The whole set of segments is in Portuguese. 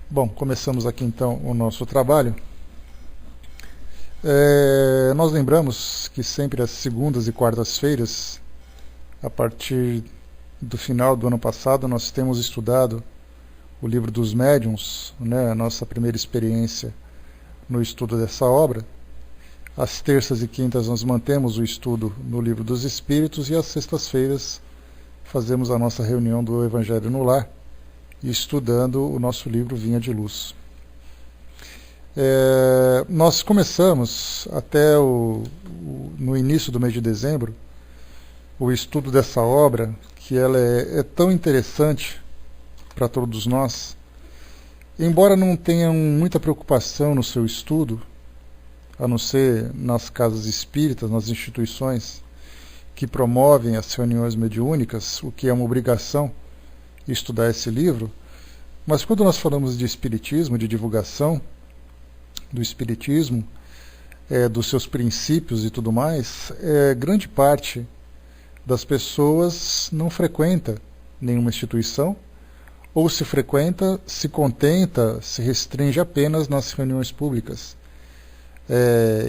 Bom, começamos aqui então o nosso trabalho. Nós lembramos que sempre às segundas e quartas-feiras, a partir do final do ano passado, nós temos estudado o livro dos médiuns, né, a nossa primeira experiência no estudo dessa obra. Às terças e quintas nós mantemos o estudo no livro dos Espíritos e às sextas-feiras fazemos a nossa reunião do Evangelho no Lar, estudando o nosso livro Vinha de Luz. Nós começamos até no início do mês de dezembro o estudo dessa obra, que ela é tão interessante para todos nós, embora não tenham muita preocupação no seu estudo, a não ser nas casas espíritas, nas instituições que promovem as reuniões mediúnicas, o que é uma obrigação estudar esse livro. Mas quando nós falamos de espiritismo, de divulgação do espiritismo, dos seus princípios e tudo mais, grande parte das pessoas não frequenta nenhuma instituição, ou se frequenta, se contenta, se restringe apenas nas reuniões públicas,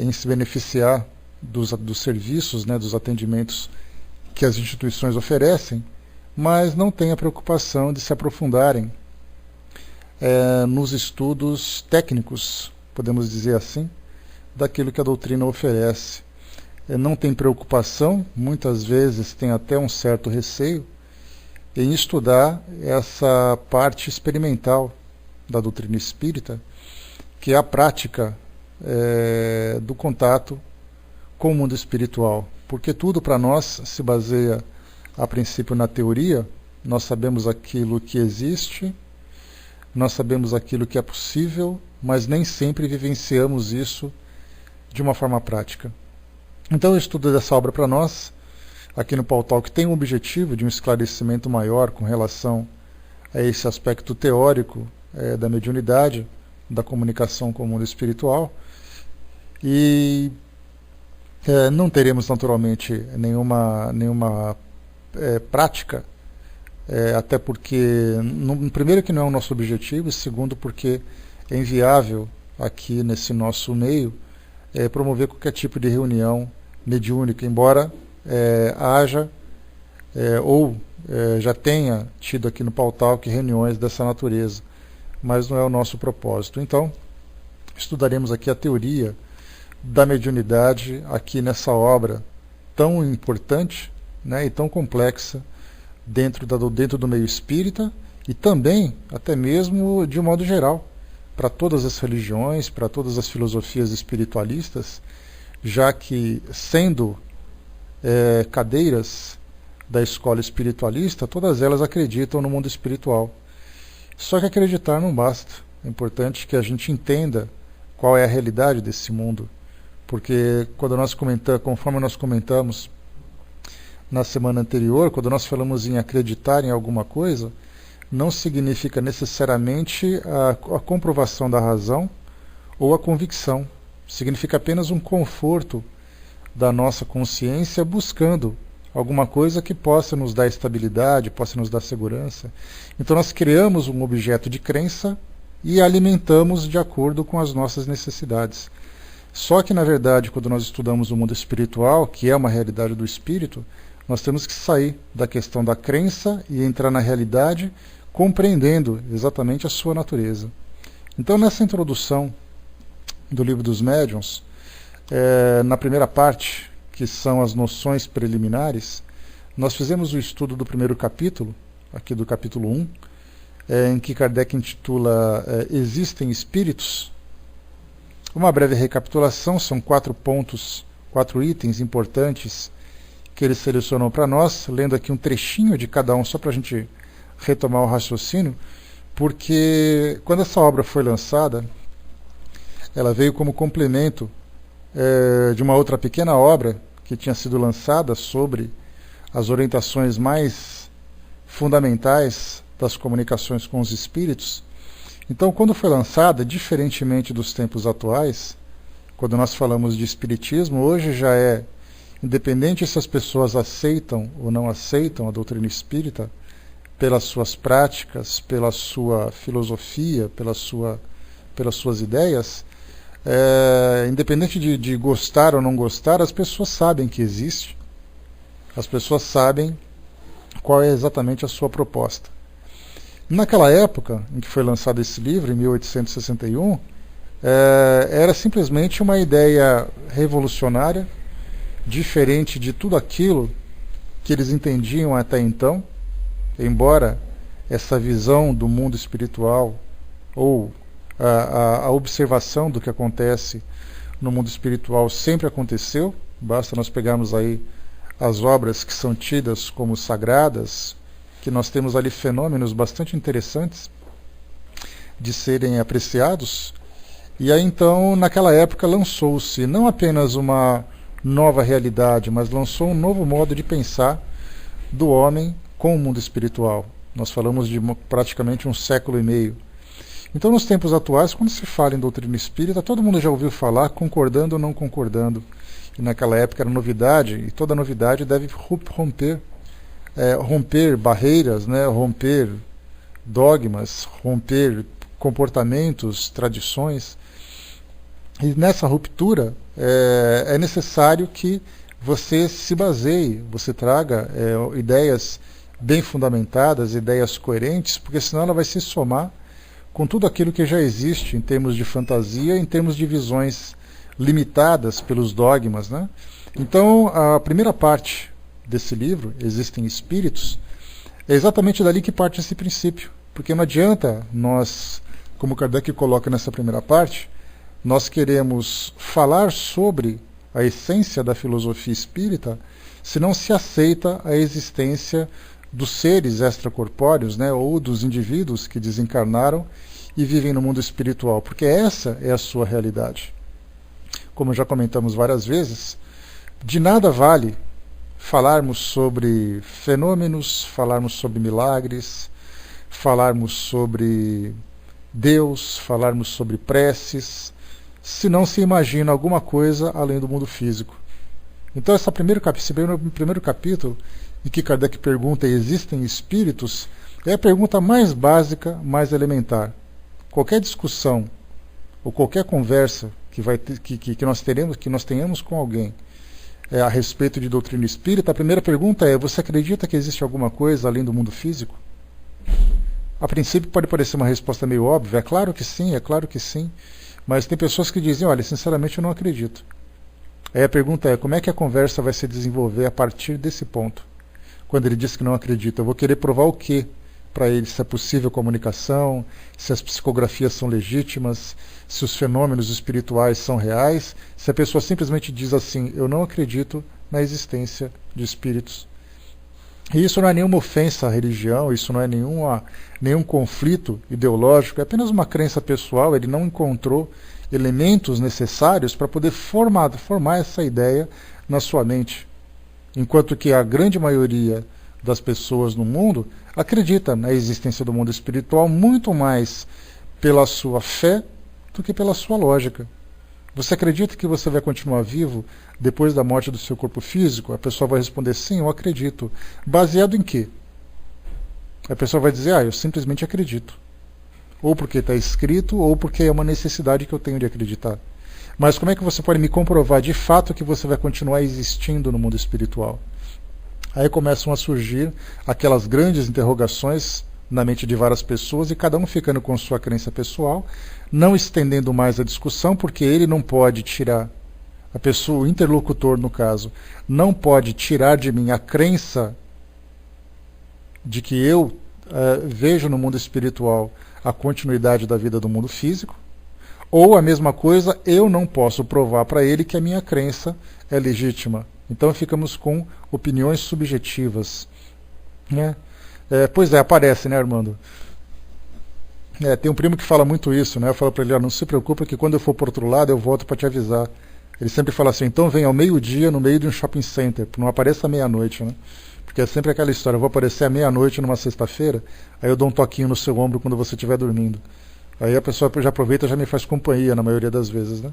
em se beneficiar dos serviços, né, dos atendimentos que as instituições oferecem, mas não tem a preocupação de se aprofundarem nos estudos técnicos, podemos dizer assim, daquilo que a doutrina oferece. Não tem preocupação, muitas vezes tem até um certo receio, em estudar essa parte experimental da doutrina espírita, que é a prática do contato com o mundo espiritual. Porque tudo para nós se baseia, a princípio, na teoria. Nós sabemos aquilo que existe, nós sabemos aquilo que é possível, mas nem sempre vivenciamos isso de uma forma prática. Então o estudo dessa obra para nós, aqui no Pautalk, tem um objetivo de um esclarecimento maior com relação a esse aspecto teórico da mediunidade, da comunicação com o mundo espiritual. E não teremos naturalmente nenhuma prática, até porque, primeiro, que não é o nosso objetivo, e segundo, porque é inviável aqui nesse nosso meio promover qualquer tipo de reunião mediúnica, embora haja ou já tenha tido aqui no Pautalk reuniões dessa natureza, mas não é o nosso propósito. Então, estudaremos aqui a teoria da mediunidade aqui nessa obra tão importante, né, e tão complexa dentro do meio espírita, e também, até mesmo de um modo geral, para todas as religiões, para todas as filosofias espiritualistas, já que, sendo cadeiras da escola espiritualista, todas elas acreditam no mundo espiritual. Só que acreditar não basta. É importante que a gente entenda qual é a realidade desse mundo, porque conforme nós comentamos na semana anterior, quando nós falamos em acreditar em alguma coisa, não significa necessariamente a comprovação da razão ou a convicção. Significa apenas um conforto da nossa consciência buscando alguma coisa que possa nos dar estabilidade, possa nos dar segurança. Então nós criamos um objeto de crença e alimentamos de acordo com as nossas necessidades. Só que, na verdade, quando nós estudamos o mundo espiritual, que é uma realidade do espírito, nós temos que sair da questão da crença e entrar na realidade, compreendendo exatamente a sua natureza. Então, nessa introdução do livro dos médiuns, na primeira parte, que são as noções preliminares, nós fizemos o estudo do primeiro capítulo, aqui do capítulo 1, em que Kardec intitula Existem Espíritos? Uma breve recapitulação, são 4 pontos, 4 itens importantes que ele selecionou para nós, lendo aqui um trechinho de cada um, só para a gente retomar o raciocínio, porque quando essa obra foi lançada, ela veio como complemento de uma outra pequena obra que tinha sido lançada sobre as orientações mais fundamentais das comunicações com os espíritos. Então, quando foi lançada, diferentemente dos tempos atuais, quando nós falamos de espiritismo, hoje já independente se as pessoas aceitam ou não aceitam a doutrina espírita, pelas suas práticas, pela sua filosofia, pelas suas ideias, independente de gostar ou não gostar, as pessoas sabem que existe, as pessoas sabem qual é exatamente a sua proposta. Naquela época em que foi lançado esse livro, em 1861, era simplesmente uma ideia revolucionária, diferente de tudo aquilo que eles entendiam até então, embora essa visão do mundo espiritual ou a observação do que acontece no mundo espiritual sempre aconteceu. Basta nós pegarmos aí as obras que são tidas como sagradas, que nós temos ali fenômenos bastante interessantes de serem apreciados. E aí então, naquela época, lançou-se não apenas uma nova realidade, mas lançou um novo modo de pensar do homem com o mundo espiritual. Nós falamos de praticamente 1,5 séculos. Então, nos tempos atuais, quando se fala em doutrina espírita, todo mundo já ouviu falar, concordando ou não concordando. E naquela época era novidade, e toda novidade deve romper barreiras, né? Romper dogmas, romper comportamentos, tradições. E nessa ruptura é necessário que você se baseie, você traga ideias bem fundamentadas, ideias coerentes, porque senão ela vai se somar com tudo aquilo que já existe em termos de fantasia, em termos de visões limitadas pelos dogmas, né? Então, a primeira parte desse livro, Existem Espíritos, é exatamente dali que parte esse princípio, porque não adianta nós, como Kardec coloca nessa primeira parte, nós queremos falar sobre a essência da filosofia espírita se não se aceita a existência dos seres extracorpóreos, né, ou dos indivíduos que desencarnaram e vivem no mundo espiritual, porque essa é a sua realidade. Como já comentamos várias vezes, de nada vale falarmos sobre fenômenos, falarmos sobre milagres, falarmos sobre Deus, falarmos sobre preces, se não se imagina alguma coisa além do mundo físico. Então esse primeiro capítulo, em que Kardec pergunta: existem espíritos? É a pergunta mais básica, mais elementar. Qualquer discussão ou qualquer conversa que nós tenhamos com alguém a respeito de doutrina espírita, a primeira pergunta é: você acredita que existe alguma coisa além do mundo físico? A princípio pode parecer uma resposta meio óbvia, é claro que sim, mas tem pessoas que dizem: olha, sinceramente eu não acredito. Aí a pergunta é: como é que a conversa vai se desenvolver a partir desse ponto? Quando ele diz que não acredita, eu vou querer provar o quê para ele? Se é possível comunicação, se as psicografias são legítimas, se os fenômenos espirituais são reais. Se a pessoa simplesmente diz assim: eu não acredito na existência de espíritos. E isso não é nenhuma ofensa à religião, isso não é nenhum conflito ideológico, é apenas uma crença pessoal. Ele não encontrou elementos necessários para poder formar essa ideia na sua mente. Enquanto que a grande maioria das pessoas no mundo acredita na existência do mundo espiritual muito mais pela sua fé do que pela sua lógica. Você acredita que você vai continuar vivo depois da morte do seu corpo físico? A pessoa vai responder: sim, eu acredito. Baseado em quê? A pessoa vai dizer: eu simplesmente acredito. Ou porque está escrito, ou porque é uma necessidade que eu tenho de acreditar. Mas como é que você pode me comprovar de fato que você vai continuar existindo no mundo espiritual? Aí começam a surgir aquelas grandes interrogações na mente de várias pessoas, e cada um ficando com sua crença pessoal, não estendendo mais a discussão, porque ele não pode tirar, a pessoa, o interlocutor no caso, não pode tirar de mim a crença de que eu vejo no mundo espiritual a continuidade da vida do mundo físico, ou a mesma coisa, eu não posso provar para ele que a minha crença é legítima. Então ficamos com opiniões subjetivas, né? Pois é, aparece, né, Armando? Tem um primo que fala muito isso, né? Eu falo para ele: não se preocupa que quando eu for para o outro lado eu volto para te avisar. Ele sempre fala assim: então vem ao meio-dia no meio de um shopping center, não apareça à meia-noite, né? Porque é sempre aquela história: eu vou aparecer à meia-noite numa sexta-feira, aí eu dou um toquinho no seu ombro quando você estiver dormindo. Aí a pessoa já aproveita e já me faz companhia na maioria das vezes, né?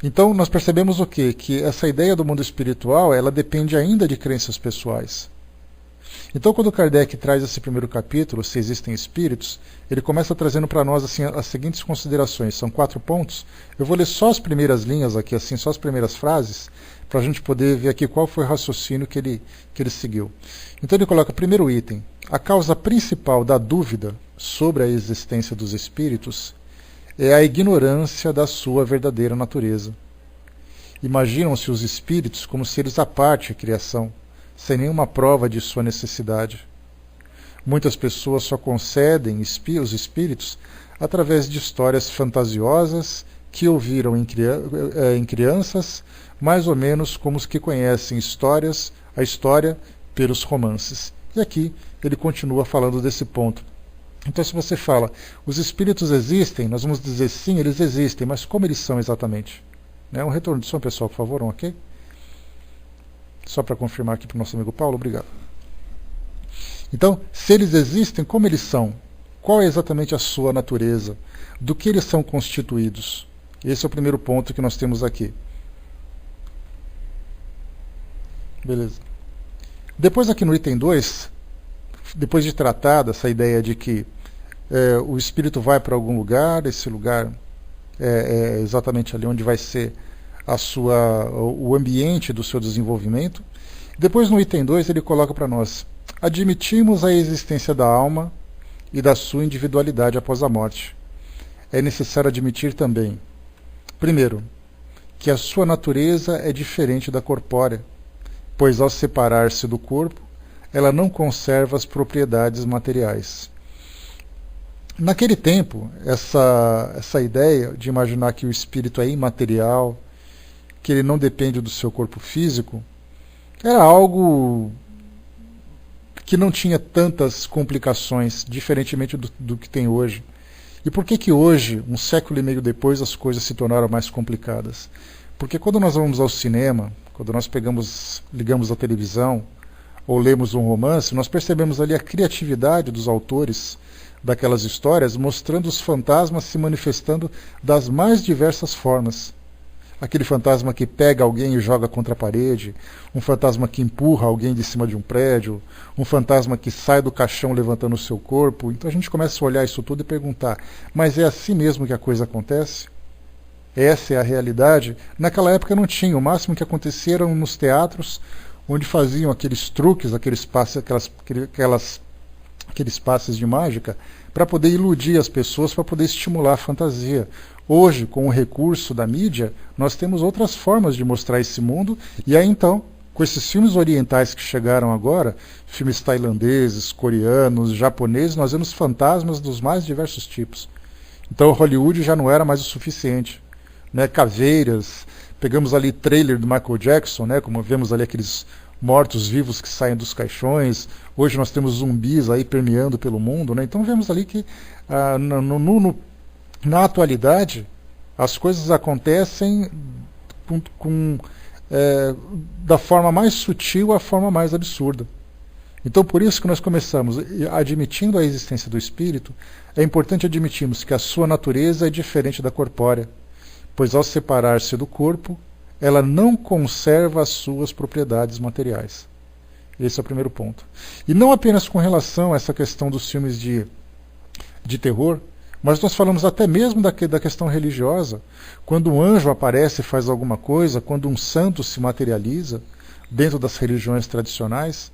Então nós percebemos o quê? Que essa ideia do mundo espiritual, ela depende ainda de crenças pessoais. Então, quando Kardec traz esse primeiro capítulo, Se Existem Espíritos, ele começa trazendo para nós assim, as seguintes considerações. São 4 pontos. Eu vou ler só as primeiras linhas aqui, assim, só as primeiras frases, para a gente poder ver aqui qual foi o raciocínio que ele seguiu. Então ele coloca, primeiro item, a causa principal da dúvida sobre a existência dos espíritos é a ignorância da sua verdadeira natureza. Imaginam-se os espíritos como seres à parte da criação, sem nenhuma prova de sua necessidade. Muitas pessoas só concedem os espíritos através de histórias fantasiosas que ouviram em crianças, mais ou menos como os que conhecem a história pelos romances. E aqui ele continua falando desse ponto. Então, se você fala, os espíritos existem, nós vamos dizer sim, eles existem, mas como eles são exatamente? Um retorno de som, pessoal, por favor, ok? Só para confirmar aqui para o nosso amigo Paulo, obrigado. Então, se eles existem, como eles são? Qual é exatamente a sua natureza? Do que eles são constituídos? Esse é o primeiro ponto que nós temos aqui. Beleza. Depois aqui no item 2, depois de tratar dessa ideia de que o espírito vai para algum lugar, esse lugar é exatamente ali onde vai ser o ambiente do seu desenvolvimento. Depois no item 2 ele coloca para nós, admitimos a existência da alma e da sua individualidade após a morte. É necessário admitir também, primeiro, que a sua natureza é diferente da corpórea, pois ao separar-se do corpo, ela não conserva as propriedades materiais. Naquele tempo, essa ideia de imaginar que o espírito é imaterial, que ele não depende do seu corpo físico, era algo que não tinha tantas complicações, diferentemente do que tem hoje. E por que hoje, um século e meio depois, as coisas se tornaram mais complicadas? Porque quando nós vamos ao cinema, quando nós ligamos a televisão, ou lemos um romance, nós percebemos ali a criatividade dos autores daquelas histórias, mostrando os fantasmas se manifestando das mais diversas formas. Aquele fantasma que pega alguém e joga contra a parede, um fantasma que empurra alguém de cima de um prédio, um fantasma que sai do caixão levantando o seu corpo. Então a gente começa a olhar isso tudo e perguntar, mas é assim mesmo que a coisa acontece? Essa é a realidade? Naquela época não tinha, o máximo que acontecia eram nos teatros, onde faziam aqueles truques, aqueles passes de mágica, para poder iludir as pessoas, para poder estimular a fantasia. Hoje, com o recurso da mídia, nós temos outras formas de mostrar esse mundo, e aí então, com esses filmes orientais que chegaram agora, filmes tailandeses, coreanos, japoneses, nós vemos fantasmas dos mais diversos tipos. Então Hollywood já não era mais o suficiente. Caveiras, pegamos ali trailer do Michael Jackson, como vemos ali aqueles mortos-vivos que saem dos caixões. Hoje nós temos zumbis aí permeando pelo mundo, Então vemos ali que na atualidade as coisas acontecem da forma mais sutil à forma mais absurda. Então por isso que nós começamos admitindo a existência do espírito, é importante admitirmos que a sua natureza é diferente da corpórea, pois ao separar-se do corpo, ela não conserva as suas propriedades materiais. Esse é o primeiro ponto. E não apenas com relação a essa questão dos filmes de terror, mas nós falamos até mesmo da questão religiosa. Quando um anjo aparece e faz alguma coisa, quando um santo se materializa dentro das religiões tradicionais,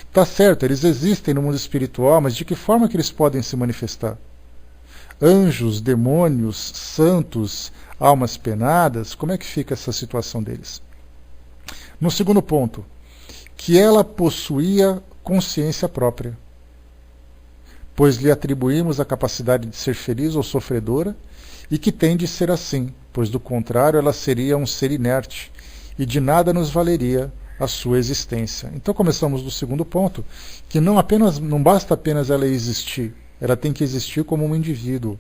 está certo, eles existem no mundo espiritual, mas de que forma que eles podem se manifestar? Anjos, demônios, santos, almas penadas, como é que fica essa situação deles? No segundo ponto, que ela possuía consciência própria, pois lhe atribuímos a capacidade de ser feliz ou sofredora, e que tem de ser assim, pois do contrário ela seria um ser inerte, e de nada nos valeria a sua existência. Então começamos do segundo ponto, que não basta apenas ela existir, ela tem que existir como um indivíduo.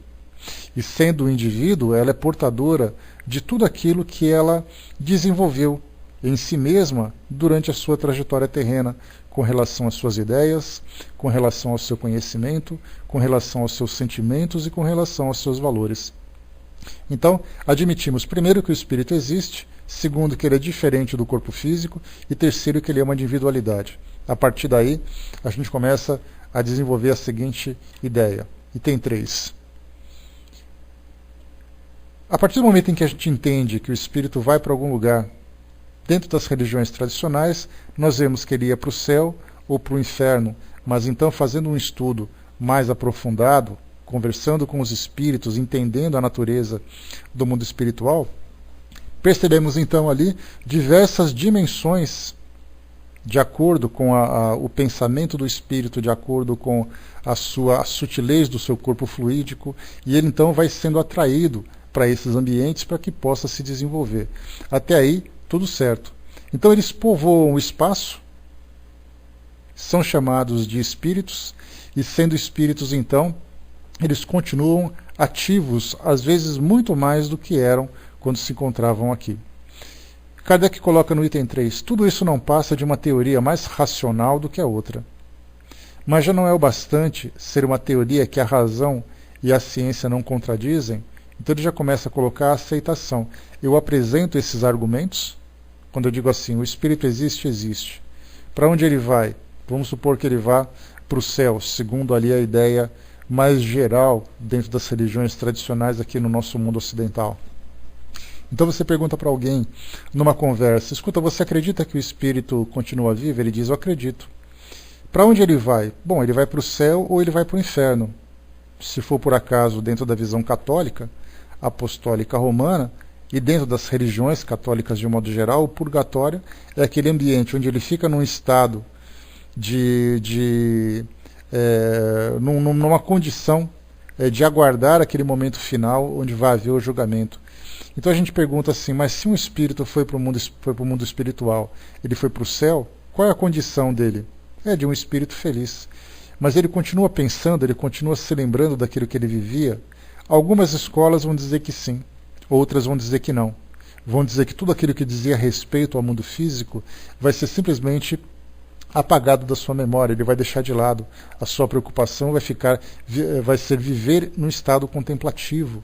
E sendo um indivíduo, ela é portadora de tudo aquilo que ela desenvolveu em si mesma durante a sua trajetória terrena, com relação às suas ideias, com relação ao seu conhecimento, com relação aos seus sentimentos e com relação aos seus valores. Então, admitimos primeiro que o espírito existe, segundo que ele é diferente do corpo físico e terceiro que ele é uma individualidade. A partir daí, a gente começa a desenvolver a seguinte ideia. Item 3. A partir do momento em que a gente entende que o espírito vai para algum lugar, dentro das religiões tradicionais, nós vemos que ele ia para o céu ou para o inferno, mas então fazendo um estudo mais aprofundado, conversando com os espíritos, entendendo a natureza do mundo espiritual, percebemos então ali diversas dimensões de acordo com o pensamento do espírito, de acordo com a sutilez do seu corpo fluídico, e ele então vai sendo atraído para esses ambientes para que possa se desenvolver. Até aí, tudo certo. Então eles povoam o espaço, são chamados de espíritos, e sendo espíritos então, eles continuam ativos, às vezes muito mais do que eram quando se encontravam aqui. Kardec coloca no item 3, tudo isso não passa de uma teoria mais racional do que a outra. Mas já não é o bastante ser uma teoria que a razão e a ciência não contradizem, então ele já começa a colocar a aceitação. Eu apresento esses argumentos, quando eu digo assim, o espírito existe, existe. Para onde ele vai? Vamos supor que ele vá para o céu, segundo ali a ideia mais geral dentro das religiões tradicionais aqui no nosso mundo ocidental. Então você pergunta para alguém numa conversa, escuta, você acredita que o espírito continua vivo? Ele diz, eu acredito. Para onde ele vai? Bom, ele vai para o céu ou ele vai para o inferno. Se for por acaso dentro da visão católica, apostólica romana, e dentro das religiões católicas de um modo geral, o purgatório é aquele ambiente onde ele fica num estado numa condição de aguardar aquele momento final onde vai haver o julgamento. Então a gente pergunta assim, mas se um espírito foi para o mundo espiritual, ele foi para o céu, qual é a condição dele? É de um espírito feliz. Mas ele continua pensando, ele continua se lembrando daquilo que ele vivia. Algumas escolas vão dizer que sim, outras vão dizer que não. Vão dizer que tudo aquilo que dizia respeito ao mundo físico vai ser simplesmente apagado da sua memória, ele vai deixar de lado. A sua preocupação vai ser viver num estado contemplativo,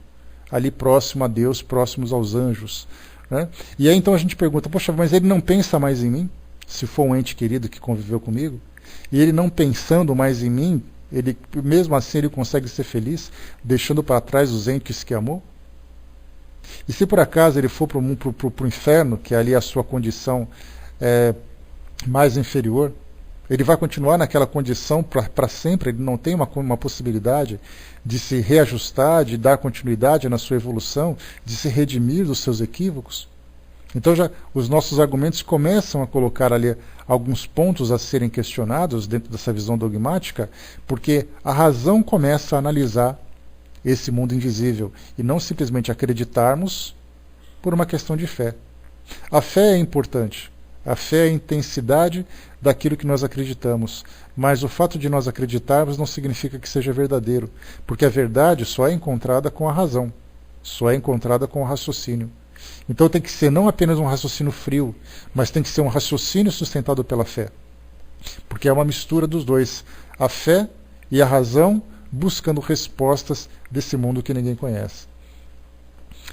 ali próximo a Deus, próximos aos anjos. Né? E aí então a gente pergunta, poxa, mas ele não pensa mais em mim? Se for um ente querido que conviveu comigo? E ele não pensando mais em mim, mesmo assim ele consegue ser feliz, deixando para trás os entes que amou? E se por acaso ele for para o inferno, que é ali a sua condição mais inferior, ele vai continuar naquela condição para sempre, ele não tem uma possibilidade de se reajustar, de dar continuidade na sua evolução, de se redimir dos seus equívocos? Então já os nossos argumentos começam a colocar ali alguns pontos a serem questionados dentro dessa visão dogmática, porque a razão começa a analisar esse mundo invisível e não simplesmente acreditarmos por uma questão de fé. A fé é importante. A fé é a intensidade daquilo que nós acreditamos. Mas o fato de nós acreditarmos não significa que seja verdadeiro, porque a verdade só é encontrada com a razão, só é encontrada com o raciocínio. Então tem que ser não apenas um raciocínio frio, mas tem que ser um raciocínio sustentado pela fé. Porque é uma mistura dos dois, a fé e a razão buscando respostas desse mundo que ninguém conhece.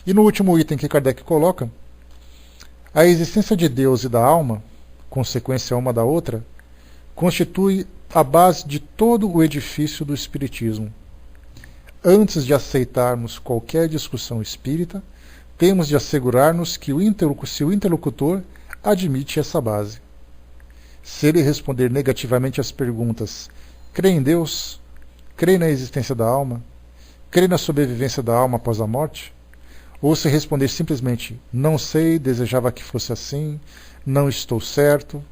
E no último item que Kardec coloca, a existência de Deus e da alma, consequência uma da outra, constitui a base de todo o edifício do Espiritismo. Antes de aceitarmos qualquer discussão espírita, temos de assegurar-nos que se o interlocutor admite essa base. Se ele responder negativamente às perguntas, crê em Deus, crê na existência da alma, crê na sobrevivência da alma após a morte, ou se responder simplesmente, não sei, desejava que fosse assim, não estou certo,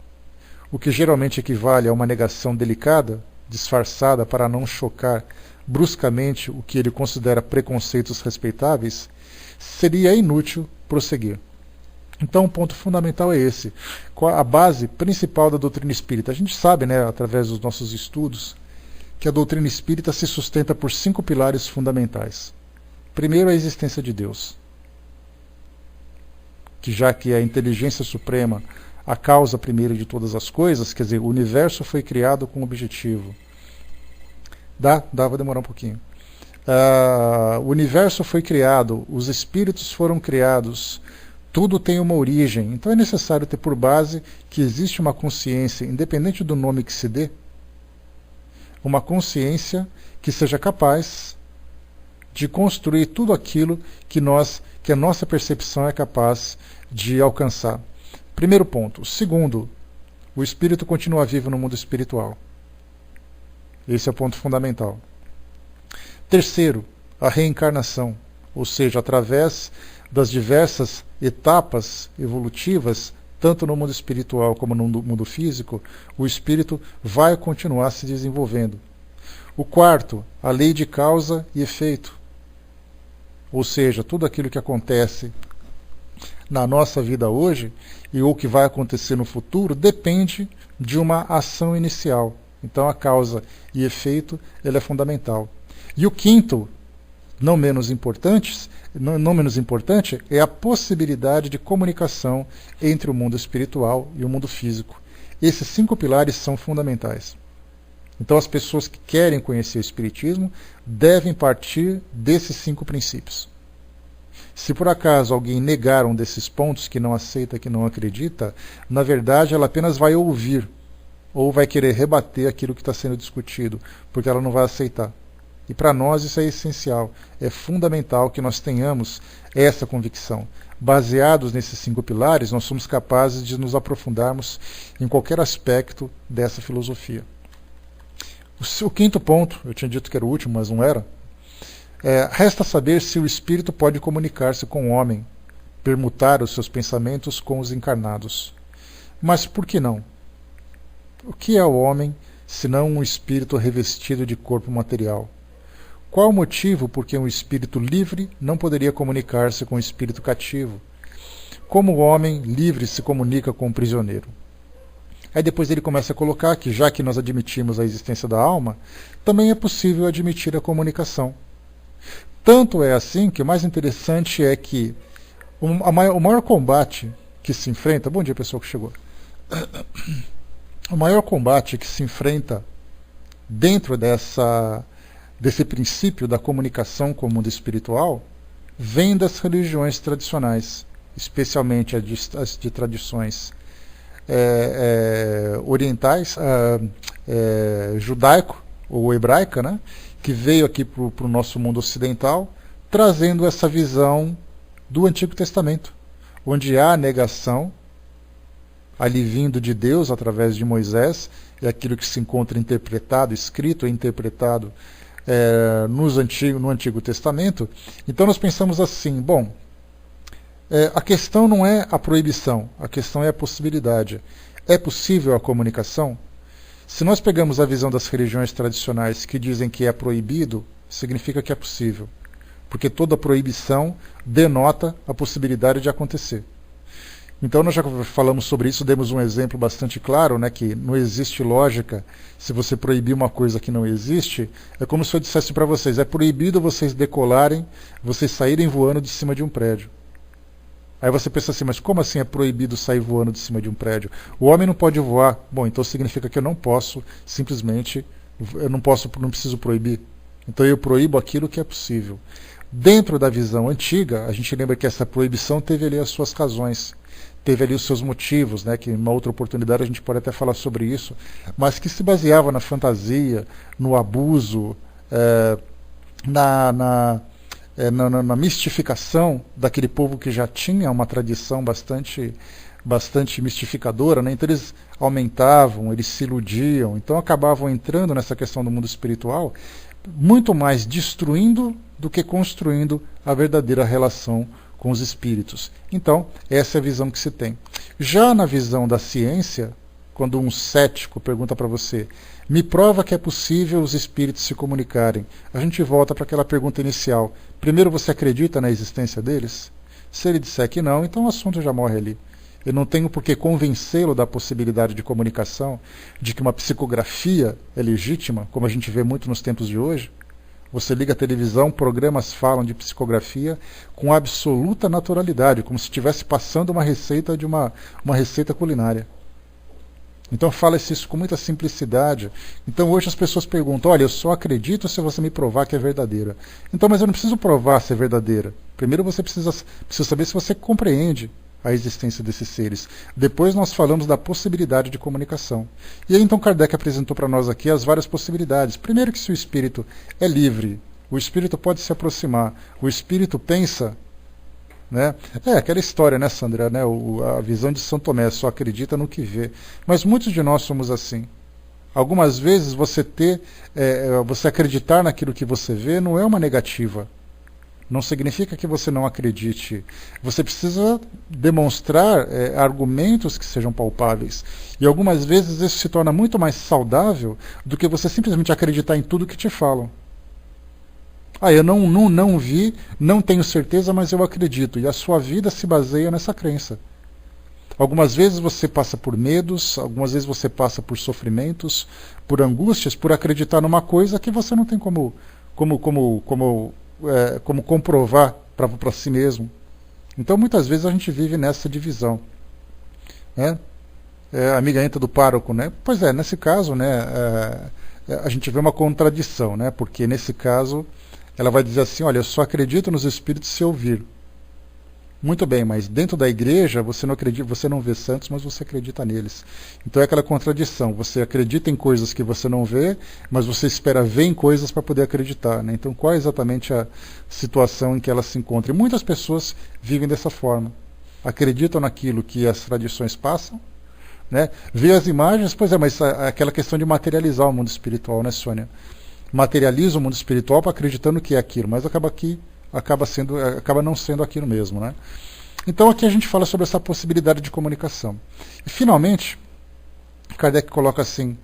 o que geralmente equivale a uma negação delicada, disfarçada para não chocar bruscamente o que ele considera preconceitos respeitáveis, seria inútil prosseguir. Então o ponto fundamental é esse. Qual a base principal da doutrina espírita? A gente sabe, né, através dos nossos estudos, que a doutrina espírita se sustenta por 5 pilares fundamentais. Primeiro, a existência de Deus. Que já que é a inteligência suprema, a causa primeira de todas as coisas, quer dizer, o universo foi criado com um objetivo. Vai demorar um pouquinho. O universo foi criado, os espíritos foram criados Tudo tem uma origem, então é necessário ter por base que existe uma consciência, independente do nome que se dê, uma consciência que seja capaz de construir tudo aquilo que a nossa percepção é capaz de alcançar. Primeiro ponto. Segundo, o espírito continua vivo no mundo espiritual. Esse é o ponto fundamental. Terceiro, a reencarnação, ou seja, através das diversas etapas evolutivas, tanto no mundo espiritual como no mundo físico, o espírito vai continuar se desenvolvendo. O quarto, a lei de causa e efeito. Ou seja, tudo aquilo que acontece na nossa vida hoje e o que vai acontecer no futuro depende de uma ação inicial. Então a causa e efeito ele é fundamental. E o quinto, não menos importante, é a possibilidade de comunicação entre o mundo espiritual e o mundo físico. Esses 5 pilares são fundamentais. Então as pessoas que querem conhecer o Espiritismo devem partir desses 5 princípios. Se por acaso alguém negar um desses pontos, que não aceita, que não acredita, na verdade ela apenas vai ouvir, ou vai querer rebater aquilo que está sendo discutido, porque ela não vai aceitar. E para nós isso é essencial, é fundamental que nós tenhamos essa convicção. Baseados nesses 5 pilares, nós somos capazes de nos aprofundarmos em qualquer aspecto dessa filosofia. O quinto ponto, eu tinha dito que era o último, mas não era. Resta saber se o espírito pode comunicar-se com o homem, permutar os seus pensamentos com os encarnados. Mas por que não? O que é o homem, senão um espírito revestido de corpo material? Qual o motivo por que um espírito livre não poderia comunicar-se com um espírito cativo? Como o homem livre se comunica com um prisioneiro? Aí depois ele começa a colocar que, já que nós admitimos a existência da alma, também é possível admitir a comunicação. Tanto é assim que o mais interessante é que o maior combate que se enfrenta... Bom dia, pessoal que chegou. O maior combate que se enfrenta dentro desse princípio da comunicação com o mundo espiritual vem das religiões tradicionais, especialmente as de tradições orientais, judaico ou hebraica, né, que veio aqui para o nosso mundo ocidental, trazendo essa visão do Antigo Testamento, onde há a negação, ali vindo de Deus através de Moisés, é aquilo que se encontra interpretado, escrito e interpretado no Antigo Testamento. Então nós pensamos assim, bom, a questão não é a proibição, a questão é a possibilidade. É possível a comunicação? Se nós pegamos a visão das religiões tradicionais que dizem que é proibido, significa que é possível. Porque toda proibição denota a possibilidade de acontecer. Então nós já falamos sobre isso, demos um exemplo bastante claro, né, que não existe lógica se você proibir uma coisa que não existe. É como se eu dissesse para vocês, é proibido vocês decolarem, vocês saírem voando de cima de um prédio. Aí você pensa assim, mas como assim é proibido sair voando de cima de um prédio? O homem não pode voar. Bom, então significa que eu não posso, simplesmente, não preciso proibir. Então eu proíbo aquilo que é possível. Dentro da visão antiga, a gente lembra que essa proibição teve ali as suas razões, teve ali os seus motivos, né, que em uma outra oportunidade a gente pode até falar sobre isso, mas que se baseava na fantasia, no abuso, na mistificação daquele povo que já tinha uma tradição bastante mistificadora, né? Então eles aumentavam, eles se iludiam, então acabavam entrando nessa questão do mundo espiritual muito mais destruindo do que construindo a verdadeira relação com os espíritos. Então, essa é a visão que se tem. Já na visão da ciência, quando um cético pergunta para você, me prova que é possível os espíritos se comunicarem, a gente volta para aquela pergunta inicial. Primeiro, você acredita na existência deles? Se ele disser que não, então o assunto já morre ali. Eu não tenho por que convencê-lo da possibilidade de comunicação, de que uma psicografia é legítima, como a gente vê muito nos tempos de hoje. Você liga a televisão, programas falam de psicografia com absoluta naturalidade, como se estivesse passando uma receita de uma receita culinária. Então fala-se isso com muita simplicidade. Então hoje as pessoas perguntam, olha, eu só acredito se você me provar que é verdadeira. Então, mas eu não preciso provar se é verdadeira. Primeiro você precisa saber se você compreende a existência desses seres. Depois nós falamos da possibilidade de comunicação. E aí então Kardec apresentou para nós aqui as várias possibilidades. Primeiro que se o espírito é livre, o espírito pode se aproximar, o espírito pensa, né? É aquela história, né, Sandra, né? A visão de São Tomé, só acredita no que vê. Mas muitos de nós somos assim. Algumas vezes você acreditar naquilo que você vê não é uma negativa. Não significa que você não acredite. Você precisa demonstrar argumentos que sejam palpáveis. E algumas vezes isso se torna muito mais saudável do que você simplesmente acreditar em tudo que te falam. Eu não vi, não tenho certeza, mas eu acredito. E a sua vida se baseia nessa crença. Algumas vezes você passa por medos, algumas vezes você passa por sofrimentos, por angústias, por acreditar numa coisa que você não tem como comprovar para si mesmo. Então muitas vezes a gente vive nessa divisão, né? A amiga entra do pároco, né? Pois é, nesse caso, né, a gente vê uma contradição, né? Porque nesse caso ela vai dizer assim, olha, eu só acredito nos espíritos se ouvir. Muito bem, mas dentro da igreja você não acredita, você não vê santos, mas você acredita neles. Então é aquela contradição. Você acredita em coisas que você não vê, mas você espera ver em coisas para poder acreditar, né? Então qual é exatamente a situação em que ela se encontra? E muitas pessoas vivem dessa forma. Acreditam naquilo que as tradições passam, né? Vê as imagens, pois é, mas aquela questão de materializar o mundo espiritual, né, Sônia? Materializa o mundo espiritual para acreditando que é aquilo, mas acaba não sendo aquilo mesmo, né? Então aqui a gente fala sobre essa possibilidade de comunicação. E finalmente, Kardec coloca assim: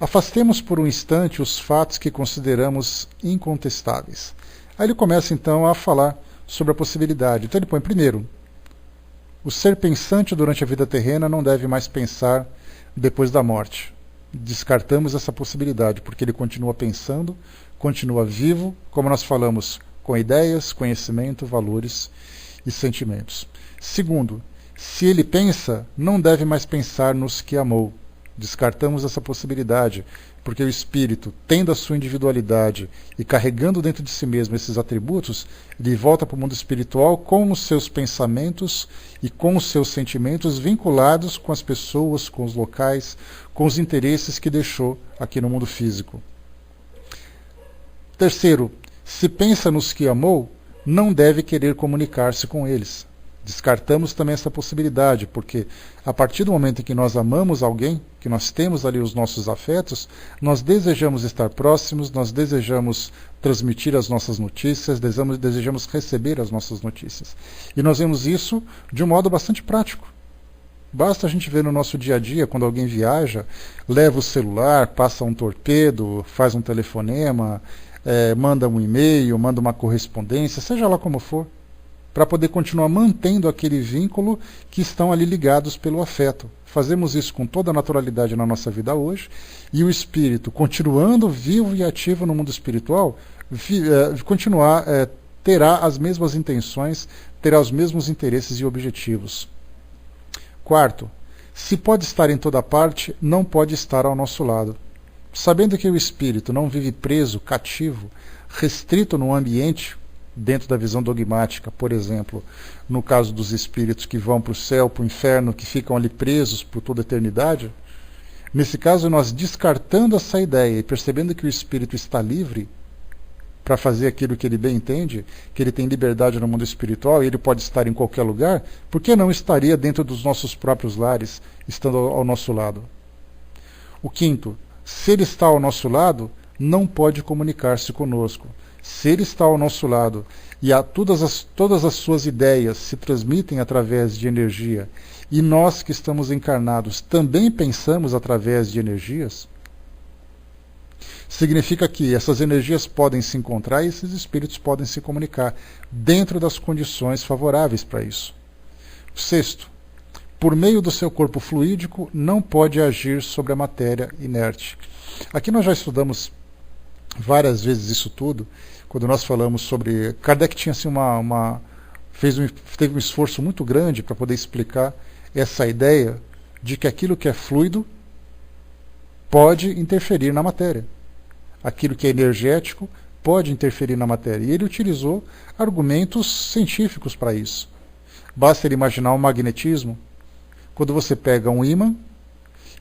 afastemos por um instante os fatos que consideramos incontestáveis. Aí ele começa então a falar sobre a possibilidade. Então ele põe primeiro: o ser pensante durante a vida terrena não deve mais pensar depois da morte. Descartamos essa possibilidade, porque ele continua pensando, continua vivo, como nós falamos, com ideias, conhecimento, valores e sentimentos. Segundo, se ele pensa, não deve mais pensar nos que amou. Descartamos essa possibilidade, porque o espírito, tendo a sua individualidade e carregando dentro de si mesmo esses atributos, ele volta para o mundo espiritual com os seus pensamentos e com os seus sentimentos vinculados com as pessoas, com os locais, com os interesses que deixou aqui no mundo físico. Terceiro, se pensa nos que amou, não deve querer comunicar-se com eles. Descartamos também essa possibilidade, porque a partir do momento em que nós amamos alguém, que nós temos ali os nossos afetos, nós desejamos estar próximos, nós desejamos transmitir as nossas notícias, desejamos receber as nossas notícias. E nós vemos isso de um modo bastante prático. Basta a gente ver no nosso dia a dia, quando alguém viaja, leva o celular, passa um torpedo, faz um telefonema, manda um e-mail, manda uma correspondência, seja lá como for, para poder continuar mantendo aquele vínculo que estão ali ligados pelo afeto. Fazemos isso com toda a naturalidade na nossa vida hoje, e o espírito, continuando vivo e ativo no mundo espiritual, terá as mesmas intenções, terá os mesmos interesses e objetivos. Quarto, se pode estar em toda parte, não pode estar ao nosso lado. Sabendo que o espírito não vive preso, cativo, restrito num ambiente, dentro da visão dogmática, por exemplo, no caso dos espíritos que vão para o céu, para o inferno, que ficam ali presos por toda a eternidade, nesse caso nós descartando essa ideia e percebendo que o espírito está livre para fazer aquilo que ele bem entende, que ele tem liberdade no mundo espiritual e ele pode estar em qualquer lugar, por que não estaria dentro dos nossos próprios lares, estando ao nosso lado? O quinto, se ele está ao nosso lado, não pode comunicar-se conosco. Se ele está ao nosso lado e todas as suas ideias se transmitem através de energia, e nós que estamos encarnados também pensamos através de energias, significa que essas energias podem se encontrar e esses espíritos podem se comunicar dentro das condições favoráveis para isso. Sexto, por meio do seu corpo fluídico, não pode agir sobre a matéria inerte. Aqui nós já estudamos várias vezes isso tudo, quando nós falamos sobre... Kardec tinha assim teve um esforço muito grande para poder explicar essa ideia de que aquilo que é fluido pode interferir na matéria. Aquilo que é energético pode interferir na matéria. E ele utilizou argumentos científicos para isso. Basta ele imaginar o magnetismo. Quando você pega um ímã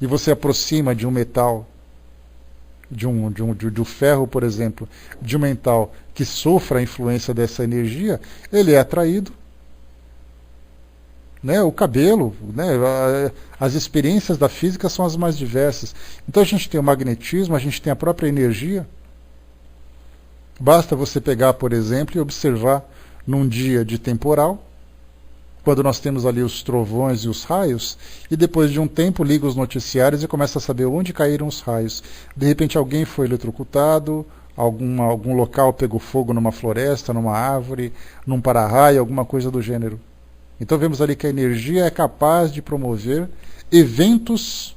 e você aproxima de um metal, de um ferro, por exemplo, de um metal que sofra a influência dessa energia, ele é atraído. Né? O cabelo, né? As experiências da física são as mais diversas. Então a gente tem o magnetismo, a gente tem a própria energia. Basta você pegar, por exemplo, e observar num dia de temporal, quando nós temos ali os trovões e os raios, e depois de um tempo liga os noticiários e começa a saber onde caíram os raios. De repente alguém foi eletrocutado, algum local pegou fogo numa floresta, numa árvore, num para-raio, alguma coisa do gênero. Então vemos ali que a energia é capaz de promover eventos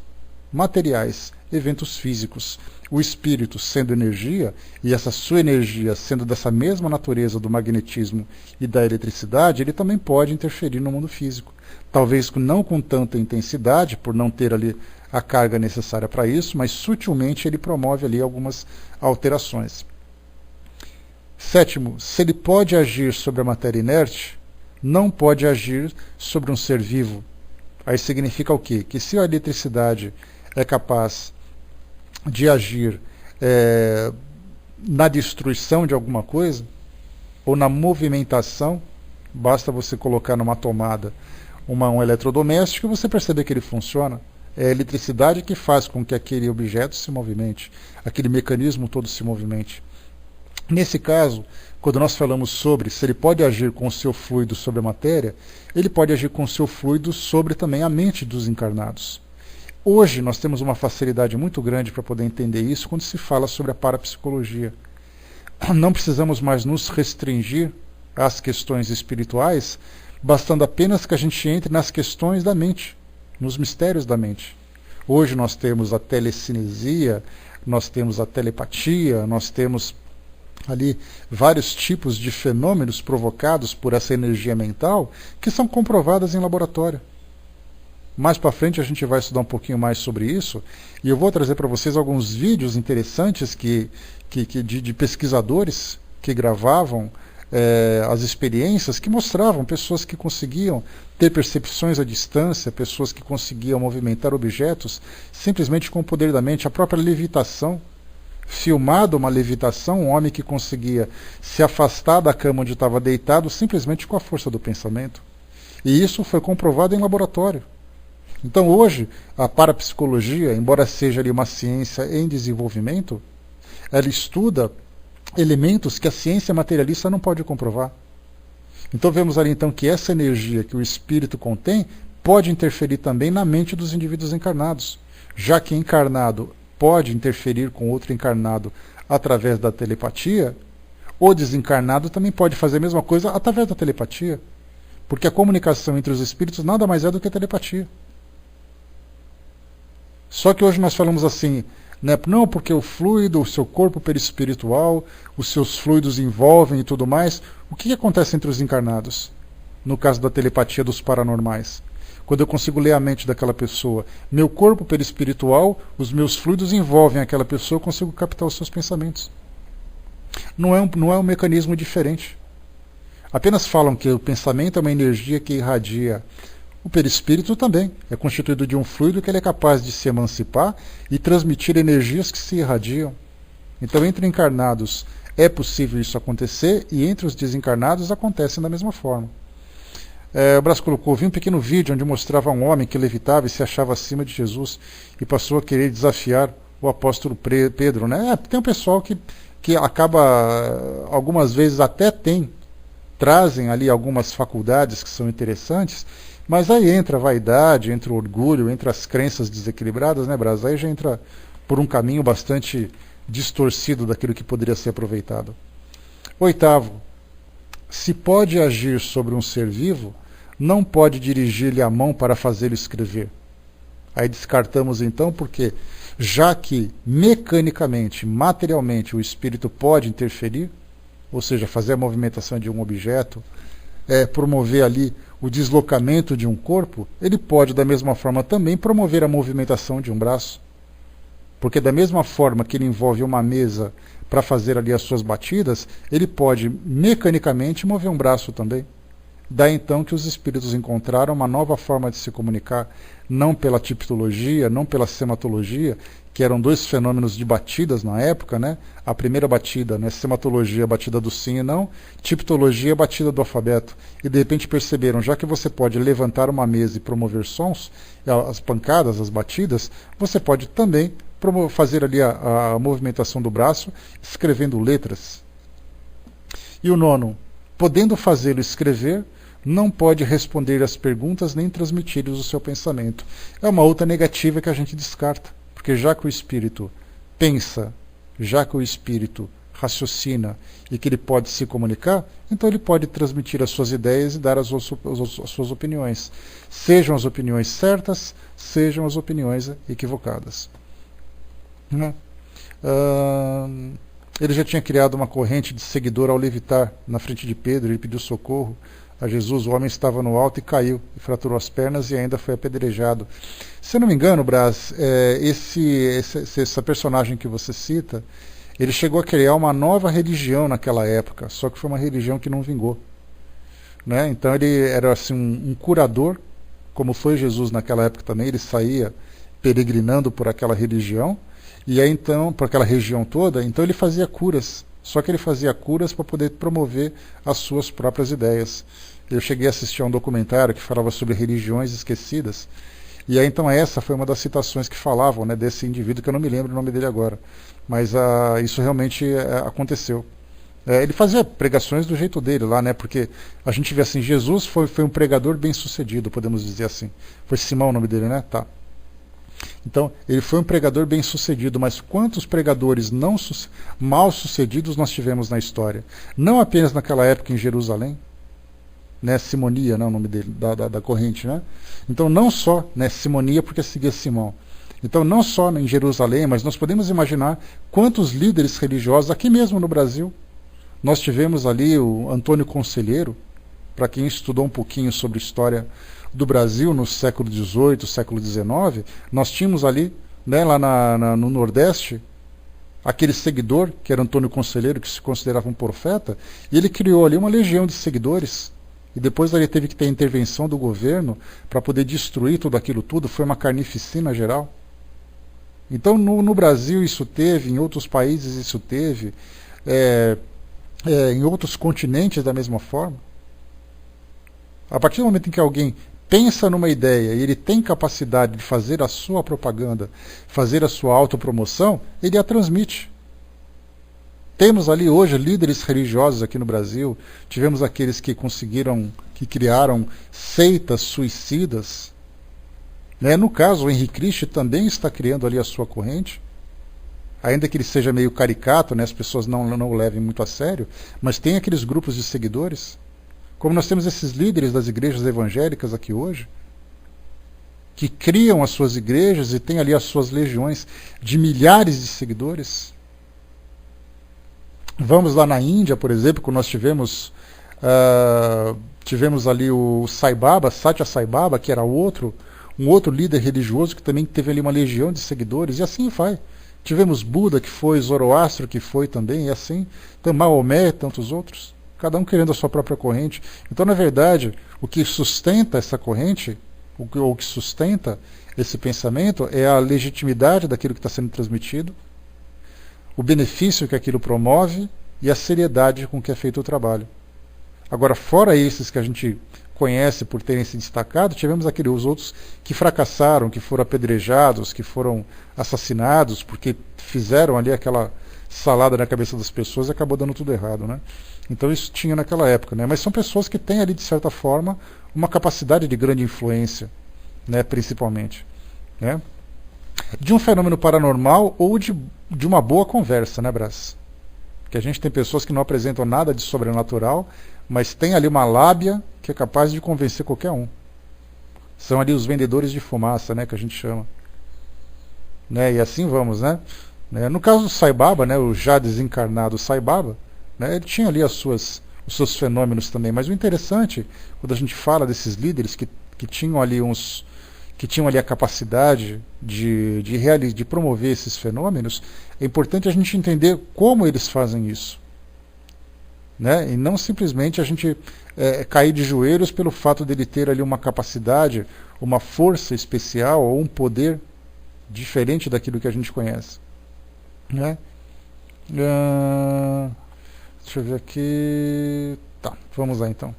materiais, eventos físicos. O espírito sendo energia, e essa sua energia sendo dessa mesma natureza do magnetismo e da eletricidade, ele também pode interferir no mundo físico. Talvez não com tanta intensidade, por não ter ali a carga necessária para isso, mas sutilmente ele promove ali algumas alterações. Sétimo, se ele pode agir sobre a matéria inerte, não pode agir sobre um ser vivo. Aí significa o quê? Que se a eletricidade é capaz de agir na destruição de alguma coisa, ou na movimentação, basta você colocar numa tomada um eletrodoméstico e você perceber que ele funciona. É a eletricidade que faz com que aquele objeto se movimente, aquele mecanismo todo se movimente. Nesse caso, quando nós falamos sobre se ele pode agir com o seu fluido sobre a matéria, ele pode agir com o seu fluido sobre também a mente dos encarnados. Hoje nós temos uma facilidade muito grande para poder entender isso quando se fala sobre a parapsicologia. Não precisamos mais nos restringir às questões espirituais, bastando apenas que a gente entre nas questões da mente, nos mistérios da mente. Hoje nós temos a telecinesia, nós temos a telepatia, nós temos ali vários tipos de fenômenos provocados por essa energia mental que são comprovadas em laboratório. Mais para frente a gente vai estudar um pouquinho mais sobre isso e eu vou trazer para vocês alguns vídeos interessantes de pesquisadores que gravavam as experiências que mostravam pessoas que conseguiam ter percepções à distância, pessoas que conseguiam movimentar objetos simplesmente com o poder da mente, a própria levitação. Filmado uma levitação, um homem que conseguia se afastar da cama onde estava deitado simplesmente com a força do pensamento. E isso foi comprovado em laboratório. Então hoje, a parapsicologia, embora seja ali uma ciência em desenvolvimento, ela estuda elementos que a ciência materialista não pode comprovar. Então vemos ali então que essa energia que o espírito contém pode interferir também na mente dos indivíduos encarnados, já que encarnado pode interferir com outro encarnado através da telepatia, o desencarnado também pode fazer a mesma coisa através da telepatia, porque a comunicação entre os espíritos nada mais é do que a telepatia. Só que hoje nós falamos assim, né, não porque o fluido, o seu corpo perispiritual, os seus fluidos envolvem e tudo mais. O que acontece entre os encarnados? No caso da telepatia dos paranormais. Quando eu consigo ler a mente daquela pessoa, meu corpo perispiritual, os meus fluidos envolvem aquela pessoa, eu consigo captar os seus pensamentos. Não é um mecanismo diferente. Apenas falam que o pensamento é uma energia que irradia. O perispírito também é constituído de um fluido que ele é capaz de se emancipar e transmitir energias que se irradiam. Então, entre encarnados é possível isso acontecer e entre os desencarnados acontece da mesma forma. O Brás colocou, vi um pequeno vídeo onde mostrava um homem que levitava e se achava acima de Jesus e passou a querer desafiar o apóstolo Pedro. Né? Tem um pessoal que acaba, algumas vezes até trazem ali algumas faculdades que são interessantes, mas aí entra a vaidade, entra o orgulho, entra as crenças desequilibradas, né, Brás? Aí já entra por um caminho bastante distorcido daquilo que poderia ser aproveitado. Oitavo, se pode agir sobre um ser vivo, não pode dirigir-lhe a mão para fazê-lo escrever. Aí descartamos então, porque já que mecanicamente, materialmente, o espírito pode interferir, ou seja, fazer a movimentação de um objeto, promover ali o deslocamento de um corpo, ele pode da mesma forma também promover a movimentação de um braço. Porque da mesma forma que ele envolve uma mesa para fazer ali as suas batidas, ele pode mecanicamente mover um braço também. Daí então que os espíritos encontraram uma nova forma de se comunicar, não pela tipologia, não pela sematologia, que eram dois fenômenos de batidas na época, né? A primeira batida, né? Sematologia, batida do sim e não, tipologia, batida do alfabeto. E de repente perceberam, já que você pode levantar uma mesa e promover sons, as pancadas, as batidas, você pode também fazer ali a movimentação do braço, escrevendo letras. E o nono, podendo fazê-lo escrever, não pode responder às perguntas nem transmitir-lhes o seu pensamento. É uma outra negativa que a gente descarta, porque já que o espírito pensa, já que o espírito raciocina e que ele pode se comunicar, então ele pode transmitir as suas ideias e dar as suas opiniões. Sejam as opiniões certas, sejam as opiniões equivocadas. Né? Ele já tinha criado uma corrente de seguidor ao levitar na frente de Pedro. Ele pediu socorro a Jesus. O homem estava no alto e caiu, e fraturou as pernas e ainda foi apedrejado. Se eu não me engano, Brás, essa personagem que você cita, ele chegou a criar uma nova religião naquela época, só que foi uma religião que não vingou. Né? Então ele era assim, um curador, como foi Jesus naquela época também. Ele saía peregrinando por aquela religião, e aí então, por aquela região toda, então ele fazia curas. Só que ele fazia curas para poder promover as suas próprias ideias. Eu cheguei a assistir a um documentário que falava sobre religiões esquecidas. E aí então essa foi uma das citações que falavam, né, desse indivíduo, que eu não me lembro o nome dele agora. Mas isso realmente aconteceu. Ele fazia pregações do jeito dele lá, né? Porque a gente vê assim, Jesus foi um pregador bem sucedido, podemos dizer assim. Foi Simão o nome dele, né? Tá. Então, ele foi um pregador bem sucedido, mas quantos pregadores mal sucedidos nós tivemos na história? Não apenas naquela época em Jerusalém, né, Simonia, né, o nome dele, da corrente, né? Então, não só, né, Simonia, porque seguia Simão. Então, não só em Jerusalém, mas nós podemos imaginar quantos líderes religiosos, aqui mesmo no Brasil. Nós tivemos ali o Antônio Conselheiro, para quem estudou um pouquinho sobre história do Brasil no século XVIII, século XIX, nós tínhamos ali, né, lá no Nordeste, aquele seguidor, que era Antônio Conselheiro, que se considerava um profeta, e ele criou ali uma legião de seguidores, e depois ele teve que ter a intervenção do governo para poder destruir tudo aquilo tudo. Foi uma carnificina geral. Então no Brasil isso teve, em outros países isso teve, em outros continentes da mesma forma. A partir do momento em que alguém pensa numa ideia e ele tem capacidade de fazer a sua propaganda, fazer a sua autopromoção, ele a transmite. Temos ali hoje líderes religiosos aqui no Brasil, tivemos aqueles que criaram seitas suicidas. Né? No caso, o Henrique Cristo também está criando ali a sua corrente, ainda que ele seja meio caricato, né? As pessoas não o levem muito a sério, mas tem aqueles grupos de seguidores. Como nós temos esses líderes das igrejas evangélicas aqui hoje, que criam as suas igrejas e têm ali as suas legiões de milhares de seguidores. Vamos lá na Índia, por exemplo, quando nós tivemos ali o Sai Baba, Satya Sai Baba, que era um outro líder religioso que também teve ali uma legião de seguidores, e assim vai. Tivemos Buda, que foi, Zoroastro, que foi também, e assim, então, Maomé e tantos outros. Cada um querendo a sua própria corrente. Então, na verdade, o que sustenta essa corrente, o que sustenta esse pensamento, é a legitimidade daquilo que está sendo transmitido, o benefício que aquilo promove e a seriedade com que é feito o trabalho. Agora, fora esses que a gente conhece por terem se destacado, tivemos os outros que fracassaram, que foram apedrejados, que foram assassinados, porque fizeram ali aquela salada na cabeça das pessoas e acabou dando tudo errado, né? Então isso tinha naquela época, né? Mas são pessoas que têm ali, de certa forma, uma capacidade de grande influência, né? Principalmente, né? De um fenômeno paranormal ou de uma boa conversa, né, Brás? Que a gente tem pessoas que não apresentam nada de sobrenatural, mas tem ali uma lábia que é capaz de convencer qualquer um. São ali os vendedores de fumaça, né, que a gente chama. Né? E assim vamos, né? No caso do Sai Baba, né, o já desencarnado Sai Baba, né, ele tinha ali os seus fenômenos também. Mas o interessante, quando a gente fala desses líderes que tinham ali a capacidade de promover esses fenômenos, é importante a gente entender como eles fazem isso. né? E não simplesmente a gente cair de joelhos pelo fato dele ter ali uma capacidade, uma força especial ou um poder diferente daquilo que a gente conhece, né? Deixa eu ver aqui. Tá, vamos lá então.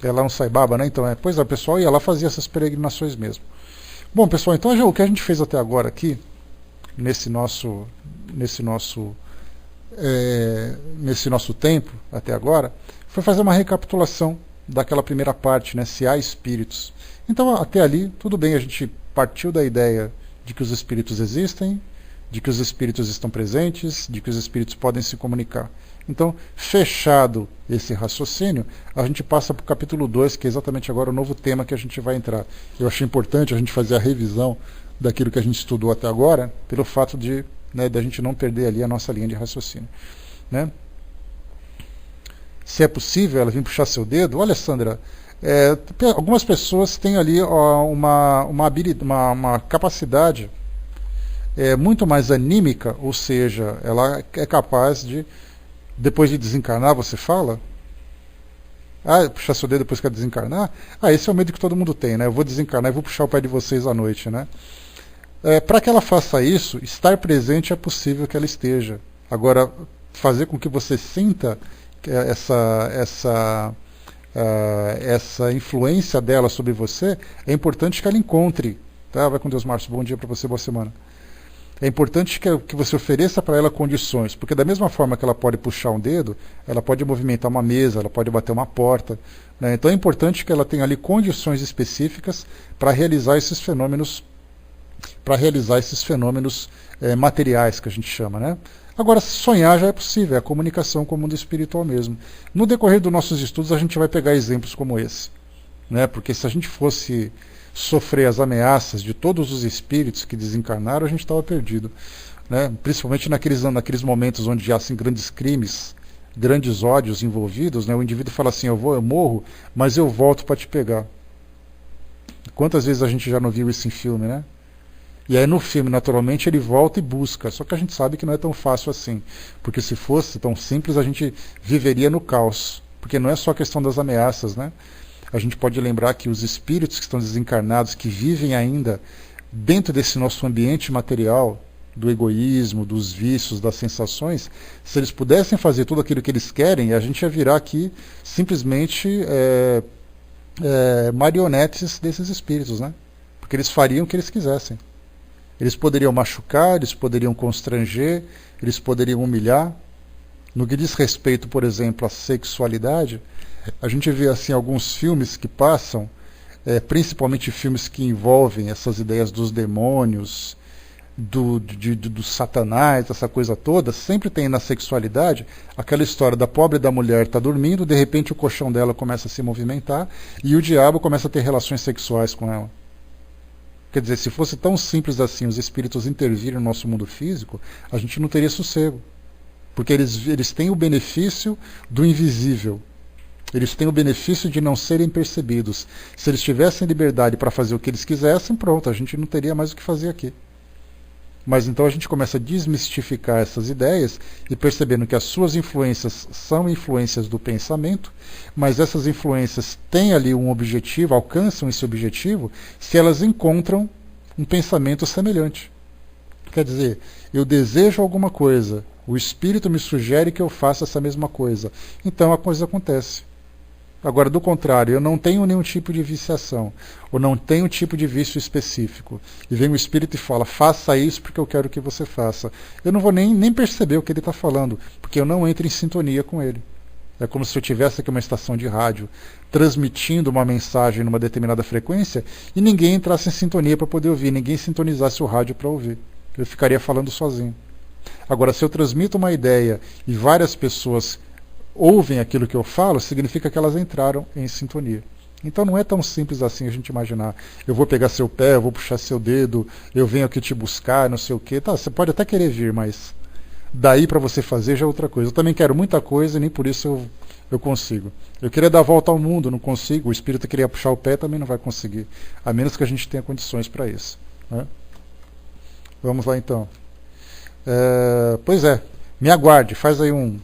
Ela é um saibaba, né? Então, pois é, o pessoal ia lá fazia essas peregrinações mesmo. Bom, pessoal, então o que a gente fez até agora aqui, nesse nosso tempo, até agora, foi fazer uma recapitulação daquela primeira parte, né? Se há espíritos. Então, até ali, tudo bem, a gente partiu da ideia de que os espíritos existem, de que os espíritos estão presentes, de que os espíritos podem se comunicar. Então, fechado esse raciocínio, a gente passa para o capítulo 2, que é exatamente agora o novo tema que a gente vai entrar. Eu achei importante a gente fazer a revisão daquilo que a gente estudou até agora, pelo fato de a gente não perder ali a nossa linha de raciocínio, né? Se é possível ela vir puxar seu dedo, olha, Sandra, algumas pessoas têm ali uma capacidade muito mais anímica, ou seja, ela é capaz de, depois de desencarnar, você fala? Puxar seu dedo depois que desencarnar? Esse é o medo que todo mundo tem, né? Eu vou desencarnar e vou puxar o pé de vocês à noite, né? Para que ela faça isso, estar presente é possível que ela esteja. Agora, fazer com que você sinta essa influência dela sobre você, é importante que ela encontre. Tá? Vai com Deus, Márcio. Bom dia para você, boa semana. É importante que você ofereça para ela condições, porque da mesma forma que ela pode puxar um dedo, ela pode movimentar uma mesa, ela pode bater uma porta, né? Então é importante que ela tenha ali condições específicas para realizar esses fenômenos, materiais que a gente chama, né? Agora, sonhar já é possível, é a comunicação com o mundo espiritual mesmo. No decorrer dos nossos estudos a gente vai pegar exemplos como esse, né? Porque se a gente fosse sofrer as ameaças de todos os espíritos que desencarnaram, a gente estava perdido, né? Principalmente naqueles momentos onde há assim, grandes crimes, grandes ódios envolvidos, né? O indivíduo fala assim, eu morro, mas eu volto para te pegar. Quantas vezes a gente já não viu isso em filme, né? E aí no filme, naturalmente, ele volta e busca, só que a gente sabe que não é tão fácil assim, porque se fosse tão simples, a gente viveria no caos, porque não é só a questão das ameaças, né? A gente pode lembrar que os espíritos que estão desencarnados, que vivem ainda dentro desse nosso ambiente material, do egoísmo, dos vícios, das sensações, se eles pudessem fazer tudo aquilo que eles querem, a gente ia virar aqui simplesmente marionetes desses espíritos, né? Porque eles fariam o que eles quisessem. Eles poderiam machucar, eles poderiam constranger, eles poderiam humilhar. No que diz respeito, por exemplo, à sexualidade, a gente vê assim alguns filmes que passam, principalmente filmes que envolvem essas ideias dos demônios, do satanás, essa coisa toda, sempre tem na sexualidade aquela história da pobre da mulher tá dormindo, de repente o colchão dela começa a se movimentar e o diabo começa a ter relações sexuais com ela. Quer dizer, se fosse tão simples assim os espíritos intervirem no nosso mundo físico, a gente não teria sossego. Porque eles têm o benefício do invisível. Eles têm o benefício de não serem percebidos. Se eles tivessem liberdade para fazer o que eles quisessem, pronto, a gente não teria mais o que fazer aqui. Mas então a gente começa a desmistificar essas ideias e percebendo que as suas influências são influências do pensamento, mas essas influências têm ali um objetivo, alcançam esse objetivo, se elas encontram um pensamento semelhante. Quer dizer, eu desejo alguma coisa, o espírito me sugere que eu faça essa mesma coisa, então a coisa acontece. Agora, do contrário, eu não tenho nenhum tipo de viciação, ou não tenho um tipo de vício específico, e vem o espírito e fala, faça isso porque eu quero que você faça. Eu não vou nem perceber o que ele está falando, porque eu não entro em sintonia com ele. É como se eu tivesse aqui uma estação de rádio transmitindo uma mensagem numa determinada frequência e ninguém entrasse em sintonia para poder ouvir, ninguém sintonizasse o rádio para ouvir. Eu ficaria falando sozinho. Agora, se eu transmito uma ideia e várias pessoas ouvem aquilo que eu falo, significa que elas entraram em sintonia. Então não é tão simples assim a gente imaginar. Eu vou pegar seu pé, eu vou puxar seu dedo, eu venho aqui te buscar, não sei o quê. Tá, você pode até querer vir, mas daí para você fazer já é outra coisa. Eu também quero muita coisa e nem por isso eu consigo. Eu queria dar a volta ao mundo, não consigo. O espírito queria puxar o pé, também não vai conseguir. A menos que a gente tenha condições para isso, né? Vamos lá então. Pois é. Me aguarde, faz aí um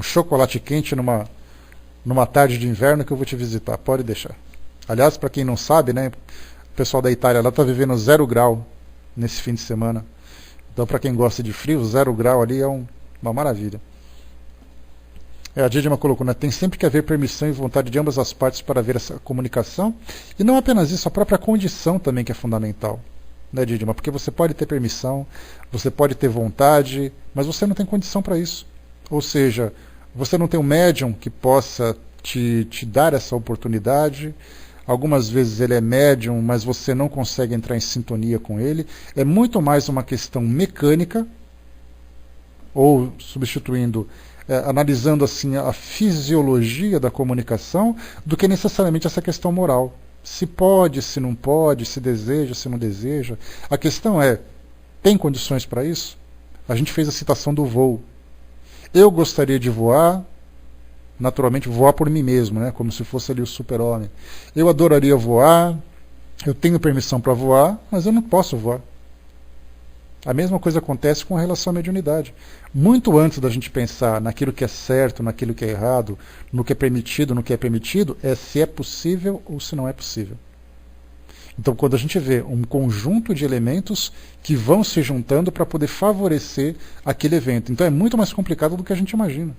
chocolate quente numa tarde de inverno que eu vou te visitar, pode deixar. Aliás, para quem não sabe, né, o pessoal da Itália lá está vivendo 0 grau nesse fim de semana. Então, para quem gosta de frio, 0 grau ali é uma maravilha. A Didima colocou, né, tem sempre que haver permissão e vontade de ambas as partes para haver essa comunicação. E não apenas isso, a própria condição também que é fundamental. Né, Didima? Porque você pode ter permissão, você pode ter vontade, mas você não tem condição para isso. Ou seja, você não tem um médium que possa te dar essa oportunidade. Algumas vezes ele é médium, mas você não consegue entrar em sintonia com ele. É muito mais uma questão mecânica, ou substituindo, analisando assim a fisiologia da comunicação, do que necessariamente essa questão moral. Se pode, se não pode, se deseja, se não deseja. A questão é, tem condições para isso? A gente fez a citação do voo. Eu gostaria de voar, naturalmente voar por mim mesmo, né? Como se fosse ali o super-homem. Eu adoraria voar, eu tenho permissão para voar, mas eu não posso voar. A mesma coisa acontece com relação à mediunidade. Muito antes da gente pensar naquilo que é certo, naquilo que é errado, no que é permitido, no que é permitido, é se é possível ou se não é possível. Então, quando a gente vê um conjunto de elementos que vão se juntando para poder favorecer aquele evento. Então, é muito mais complicado do que a gente imagina.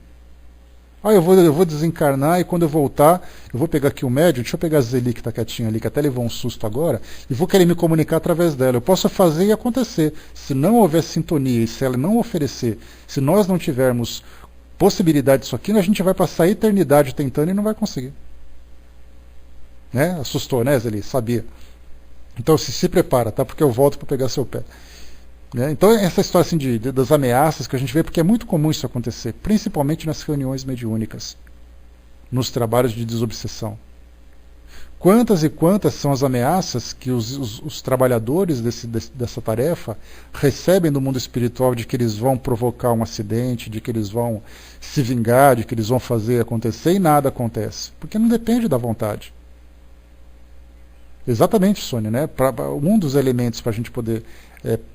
Eu vou desencarnar e quando eu voltar, eu vou pegar aqui o médium, deixa eu pegar a Zeli que está quietinha ali, que até levou um susto agora, e vou querer me comunicar através dela. Eu posso fazer e acontecer. Se não houver sintonia e se ela não oferecer, se nós não tivermos possibilidade disso aqui, a gente vai passar a eternidade tentando e não vai conseguir. Né? Assustou, né, Zeli? Sabia. Então se prepara, tá? Porque eu volto para pegar seu pé. Então, essa história assim, das ameaças que a gente vê, porque é muito comum isso acontecer, principalmente nas reuniões mediúnicas, nos trabalhos de desobsessão. Quantas e quantas são as ameaças que os trabalhadores dessa tarefa recebem do mundo espiritual de que eles vão provocar um acidente, de que eles vão se vingar, de que eles vão fazer acontecer e nada acontece, porque não depende da vontade. Exatamente, Sônia, né? Um dos elementos para a gente poder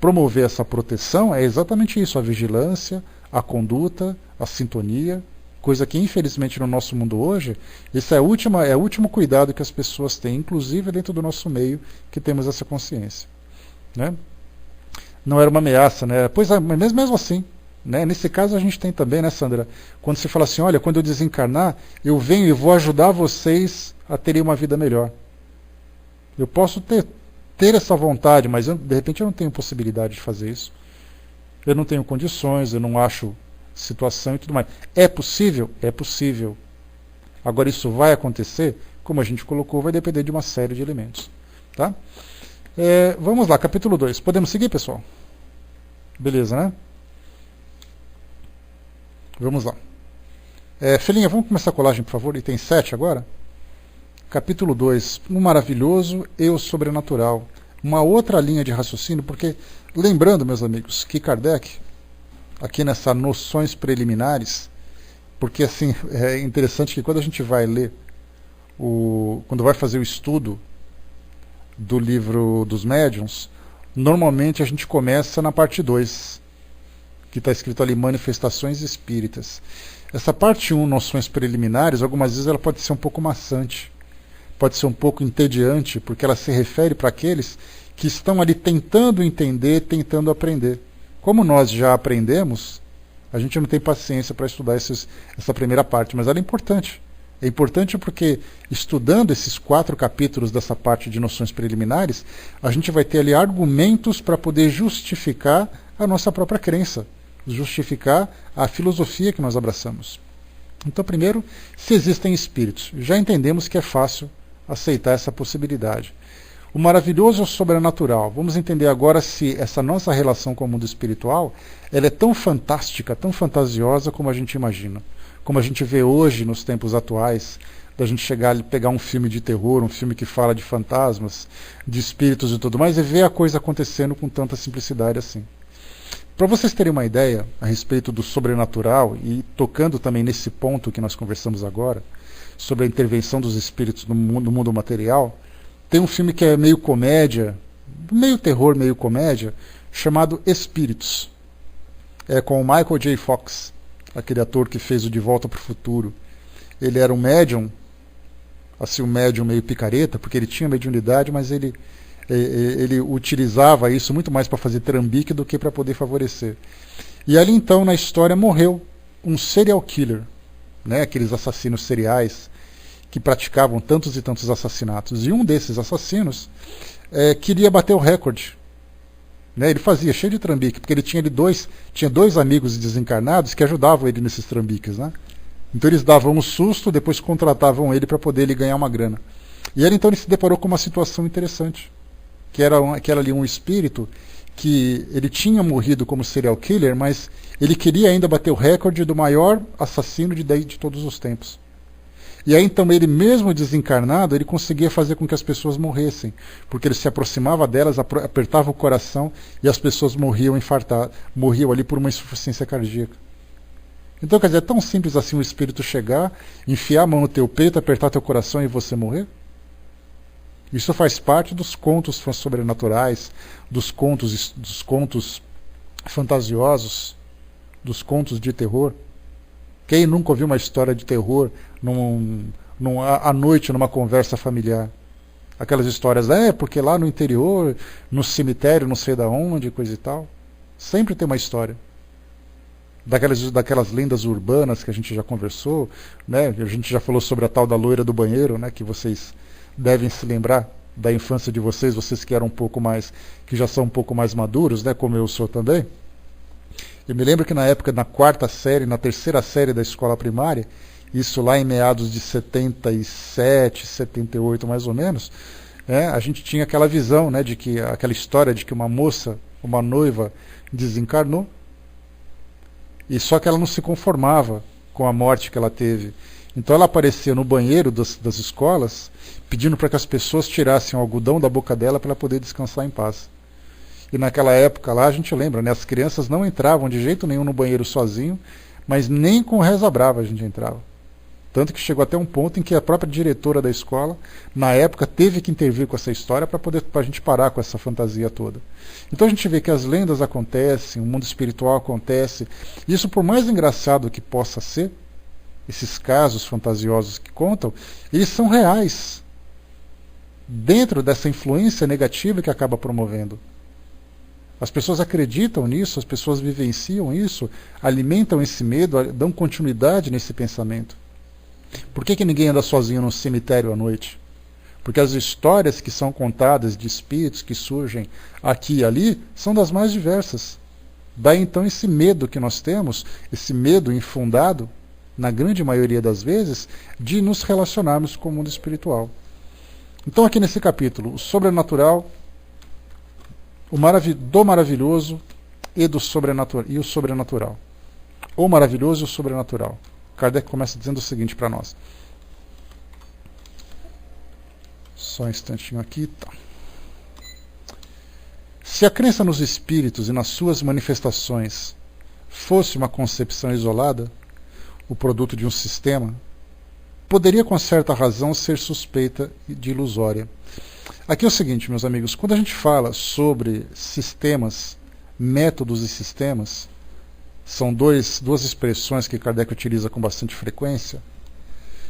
promover essa proteção é exatamente isso, a vigilância, a conduta, a sintonia, coisa que infelizmente no nosso mundo hoje, esse é o último cuidado que as pessoas têm, inclusive dentro do nosso meio, que temos essa consciência. Né? Não era uma ameaça, né? Pois é, mas mesmo assim, né? Nesse caso a gente tem também, né, Sandra? Quando você fala assim, olha, quando eu desencarnar, eu venho e vou ajudar vocês a terem uma vida melhor. Eu posso ter essa vontade, mas de repente eu não tenho possibilidade de fazer isso. Eu não tenho condições, eu não acho situação e tudo mais. É possível? É possível. Agora isso vai acontecer? Como a gente colocou, vai depender de uma série de elementos. Tá? Vamos lá, capítulo 2. Podemos seguir, pessoal? Beleza, né? Vamos lá. Felinha, vamos começar a colagem, por favor? Item 7 agora? Capítulo 2, um maravilhoso e o sobrenatural. Uma outra linha de raciocínio, porque, lembrando, meus amigos, que Kardec, aqui nessas noções preliminares, porque assim, é interessante que quando a gente vai ler, quando vai fazer o estudo do livro dos médiuns, normalmente a gente começa na parte 2, que está escrito ali, Manifestações Espíritas. Essa parte 1, noções preliminares, algumas vezes ela pode ser um pouco maçante, pode ser um pouco entediante, porque ela se refere para aqueles que estão ali tentando entender, tentando aprender. Como nós já aprendemos, a gente não tem paciência para estudar essa primeira parte, mas ela é importante. É importante porque, estudando esses 4 capítulos dessa parte de noções preliminares, a gente vai ter ali argumentos para poder justificar a nossa própria crença, justificar a filosofia que nós abraçamos. Então, primeiro, se existem espíritos. Já entendemos que é fácil aceitar essa possibilidade. O maravilhoso é o sobrenatural. Vamos entender agora se essa nossa relação com o mundo espiritual ela é tão fantástica, tão fantasiosa como a gente imagina. Como a gente vê hoje nos tempos atuais, da gente chegar e pegar um filme de terror, um filme que fala de fantasmas, de espíritos e tudo mais, e ver a coisa acontecendo com tanta simplicidade assim. Para vocês terem uma ideia a respeito do sobrenatural, e tocando também nesse ponto que nós conversamos agora, sobre a intervenção dos espíritos no mundo material, tem um filme que é meio comédia, meio terror, meio comédia, chamado Espíritos. é com o Michael J. Fox, aquele ator que fez o De Volta para o Futuro. Ele era um médium, assim, um médium meio picareta, porque ele tinha mediunidade, mas ele utilizava isso muito mais para fazer trambique do que para poder favorecer. E ali então, na história, morreu um serial killer, né, aqueles assassinos seriais que praticavam tantos e tantos assassinatos. E um desses assassinos queria bater o recorde. Né, ele fazia cheio de trambique, porque ele tinha dois amigos desencarnados que ajudavam ele nesses trambiques, né? Então eles davam um susto, depois contratavam ele para poder ele ganhar uma grana. E ele então ele se deparou com uma situação interessante, que era ali um espírito que ele tinha morrido como serial killer, mas ele queria ainda bater o recorde do maior assassino de todos os tempos. E aí então ele mesmo desencarnado, ele conseguia fazer com que as pessoas morressem, porque ele se aproximava delas, apertava o coração e as pessoas morriam ali por uma insuficiência cardíaca. Então, quer dizer, é tão simples assim o espírito chegar, enfiar a mão no teu peito, apertar teu coração e você morrer? Isso faz parte dos contos sobrenaturais, dos contos fantasiosos, dos contos de terror. Quem nunca ouviu uma história de terror à noite numa conversa familiar? Aquelas histórias, porque lá no interior, no cemitério, não sei da onde, coisa e tal. Sempre tem uma história. Daquelas lendas urbanas que a gente já conversou, né? A gente já falou sobre a tal da loira do banheiro, né? Que vocês devem se lembrar da infância de vocês que eram que já são um pouco mais maduros, né? Como eu sou também. Eu me lembro que na época, na terceira série da escola primária, isso lá em meados de 77, 78 mais ou menos, a gente tinha aquela visão, né? Aquela história de que uma noiva desencarnou. E só que ela não se conformava com a morte que ela teve. Então ela aparecia no banheiro das escolas, pedindo para que as pessoas tirassem o algodão da boca dela para ela poder descansar em paz. E naquela época lá, a gente lembra, né, as crianças não entravam de jeito nenhum no banheiro sozinho, mas nem com reza brava a gente entrava. Tanto que chegou até um ponto em que a própria diretora da escola, na época, teve que intervir com essa história para a gente parar com essa fantasia toda. Então a gente vê que as lendas acontecem, o mundo espiritual acontece. Isso, por mais engraçado que possa ser, esses casos fantasiosos que contam, eles são reais, dentro dessa influência negativa que acaba promovendo. As pessoas acreditam nisso, as pessoas vivenciam isso, alimentam esse medo, dão continuidade nesse pensamento. Por que ninguém anda sozinho no cemitério à noite? Porque as histórias que são contadas de espíritos que surgem aqui e ali são das mais diversas. Daí então esse medo que nós temos, esse medo infundado, na grande maioria das vezes, de nos relacionarmos com o mundo espiritual. Então aqui nesse capítulo, o sobrenatural, do maravilhoso e o sobrenatural. O maravilhoso e o sobrenatural. Kardec começa dizendo o seguinte para nós. Só um instantinho aqui. Tá. Se a crença nos espíritos e nas suas manifestações fosse uma concepção isolada, o produto de um sistema, poderia com certa razão ser suspeita de ilusória. Aqui é o seguinte, meus amigos, quando a gente fala sobre sistemas, métodos e sistemas, são duas expressões que Kardec utiliza com bastante frequência.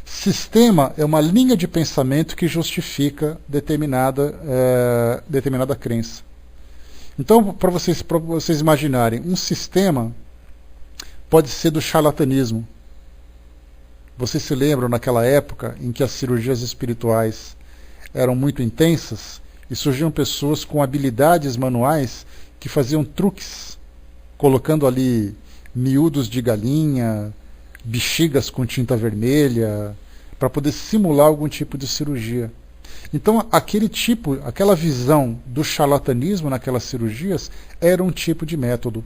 Sistema é uma linha de pensamento que justifica determinada crença. Então, para vocês imaginarem, um sistema pode ser do charlatanismo. Vocês se lembram naquela época em que as cirurgias espirituais eram muito intensas e surgiam pessoas com habilidades manuais que faziam truques, colocando ali miúdos de galinha, bexigas com tinta vermelha, para poder simular algum tipo de cirurgia. Então, aquela visão do charlatanismo naquelas cirurgias era um tipo de método.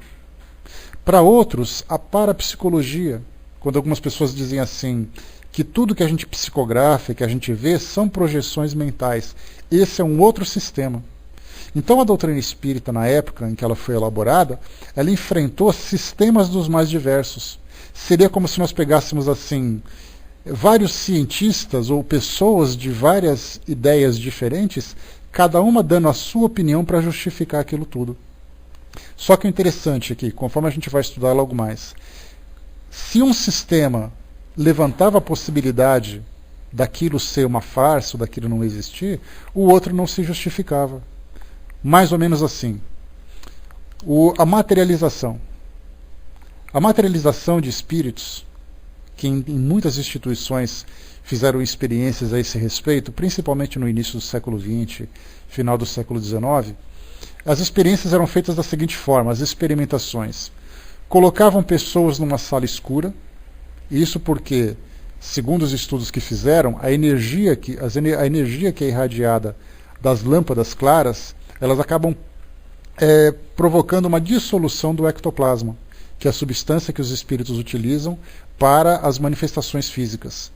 Para outros, a parapsicologia, quando algumas pessoas dizem assim, que tudo que a gente psicografa, que a gente vê, são projeções mentais. Esse é um outro sistema. Então a doutrina espírita, na época em que ela foi elaborada, ela enfrentou sistemas dos mais diversos. Seria como se nós pegássemos assim vários cientistas ou pessoas de várias ideias diferentes, cada uma dando a sua opinião para justificar aquilo tudo. Só que o interessante aqui, conforme a gente vai estudar logo mais, se um sistema levantava a possibilidade daquilo ser uma farsa, ou daquilo não existir, o outro não se justificava. Mais ou menos assim. A materialização. A materialização de espíritos, que em muitas instituições fizeram experiências a esse respeito, principalmente no início do século XX, final do século XIX, as experiências eram feitas da seguinte forma, as experimentações. Colocavam pessoas numa sala escura, isso porque, segundo os estudos que fizeram, a energia que é irradiada das lâmpadas claras, elas acabam provocando uma dissolução do ectoplasma, que é a substância que os espíritos utilizam para as manifestações físicas.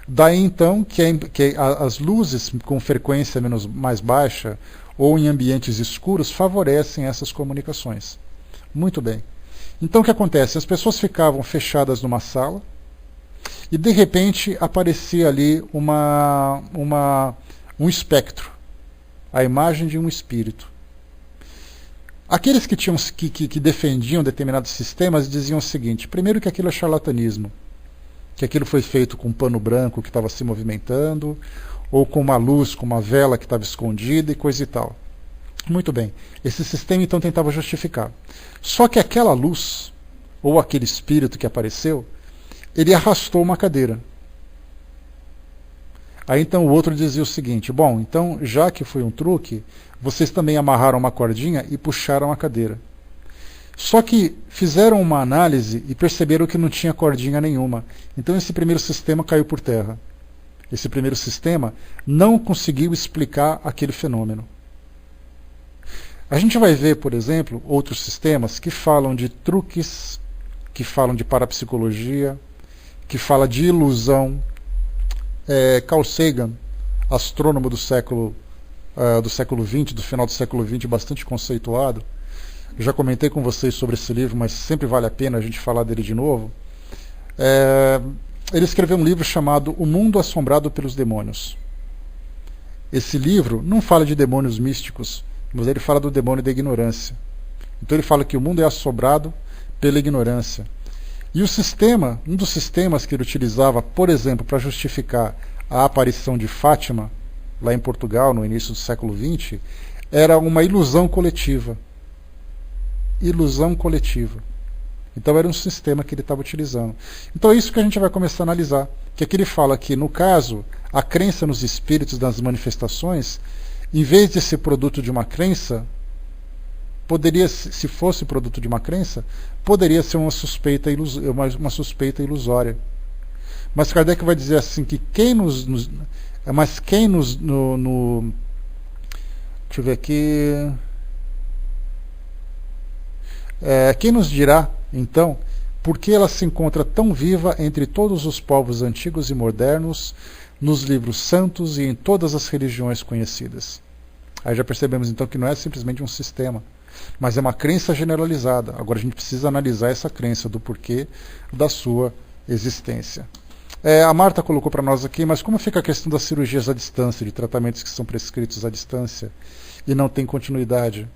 Daí então que as luzes com frequência mais baixa ou em ambientes escuros favorecem essas comunicações. Muito bem. Então o que acontece? As pessoas ficavam fechadas numa sala e de repente aparecia ali um espectro, a imagem de um espírito. Aqueles que defendiam determinados sistemas diziam o seguinte: primeiro, que aquilo é charlatanismo, que aquilo foi feito com um pano branco que estava se movimentando, ou com uma luz, com uma vela que estava escondida e coisa e tal. Muito bem, esse sistema então tentava justificar. Só que aquela luz, ou aquele espírito que apareceu, ele arrastou uma cadeira. Aí então o outro dizia o seguinte: bom, então já que foi um truque, vocês também amarraram uma cordinha e puxaram a cadeira. Só que fizeram uma análise e perceberam que não tinha cordinha nenhuma. Então esse primeiro sistema caiu por terra. Esse primeiro sistema não conseguiu explicar aquele fenômeno. A gente vai ver, por exemplo, outros sistemas que falam de truques, que falam de parapsicologia, que fala de ilusão. Carl Sagan, astrônomo do século XX, do final do século XX, bastante conceituado. Eu já comentei com vocês sobre esse livro, mas sempre vale a pena a gente falar dele de novo. Ele escreveu um livro chamado O Mundo Assombrado pelos Demônios. Esse livro não fala de demônios místicos, mas ele fala do demônio da ignorância. Então ele fala que o mundo é assombrado pela ignorância. E o sistema, um dos sistemas que ele utilizava, por exemplo, para justificar a aparição de Fátima, lá em Portugal, no início do século XX, era uma ilusão coletiva. Ilusão coletiva. Então era um sistema que ele estava utilizando. Então é isso que a gente vai começar a analisar. Que aqui ele fala que, no caso, a crença nos espíritos das manifestações, em vez de ser produto de uma crença, poderia, se fosse produto de uma crença, poderia ser uma suspeita ilusória. Mas Kardec vai dizer assim que quem deixa eu ver aqui. Quem nos dirá, então, por que ela se encontra tão viva entre todos os povos antigos e modernos, nos livros santos e em todas as religiões conhecidas? Aí já percebemos então que não é simplesmente um sistema, mas é uma crença generalizada. Agora a gente precisa analisar essa crença do porquê da sua existência. A Marta colocou para nós aqui, mas como fica a questão das cirurgias à distância, de tratamentos que são prescritos à distância e não tem continuidade?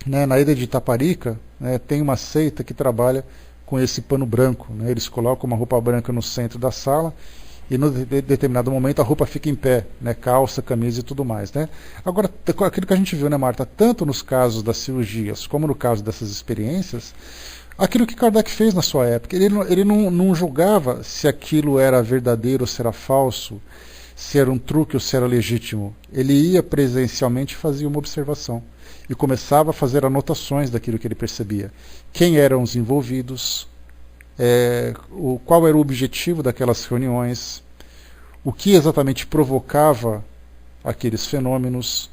Na ilha de Itaparica, tem uma seita que trabalha com esse pano branco. Eles colocam uma roupa branca no centro da sala e, no determinado momento, a roupa fica em pé, calça, camisa e tudo mais. Agora, aquilo que a gente viu, Marta, tanto nos casos das cirurgias como no caso dessas experiências, aquilo que Kardec fez na sua época, ele não julgava se aquilo era verdadeiro ou se era falso, se era um truque ou se era legítimo. Ele ia presencialmente e fazia uma observação. E começava a fazer anotações daquilo que ele percebia. Quem eram os envolvidos, qual era o objetivo daquelas reuniões, o que exatamente provocava aqueles fenômenos.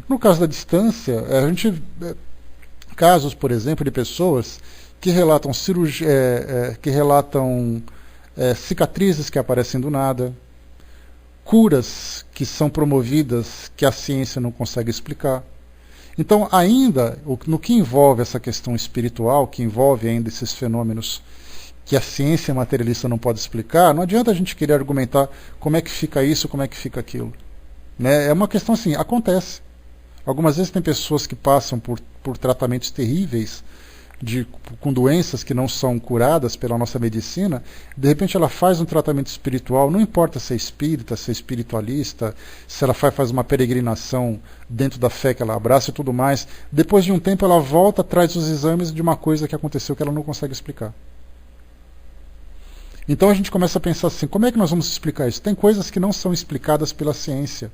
No caso da distância, a gente casos, por exemplo, de pessoas que relatam cicatrizes que aparecem do nada, curas que são promovidas que a ciência não consegue explicar. Então, ainda, no que envolve essa questão espiritual, que envolve ainda esses fenômenos que a ciência materialista não pode explicar, não adianta a gente querer argumentar como é que fica isso, como é que fica aquilo. É uma questão assim, acontece. Algumas vezes tem pessoas que passam por tratamentos terríveis, com doenças que não são curadas pela nossa medicina. De repente ela faz um tratamento espiritual, não importa se é espírita, se é espiritualista, se ela faz uma peregrinação dentro da fé que ela abraça e tudo mais. Depois de um tempo ela volta, traz os exames de uma coisa que aconteceu que ela não consegue explicar. Então a gente começa a pensar assim, como é que nós vamos explicar isso? Tem coisas que não são explicadas pela ciência.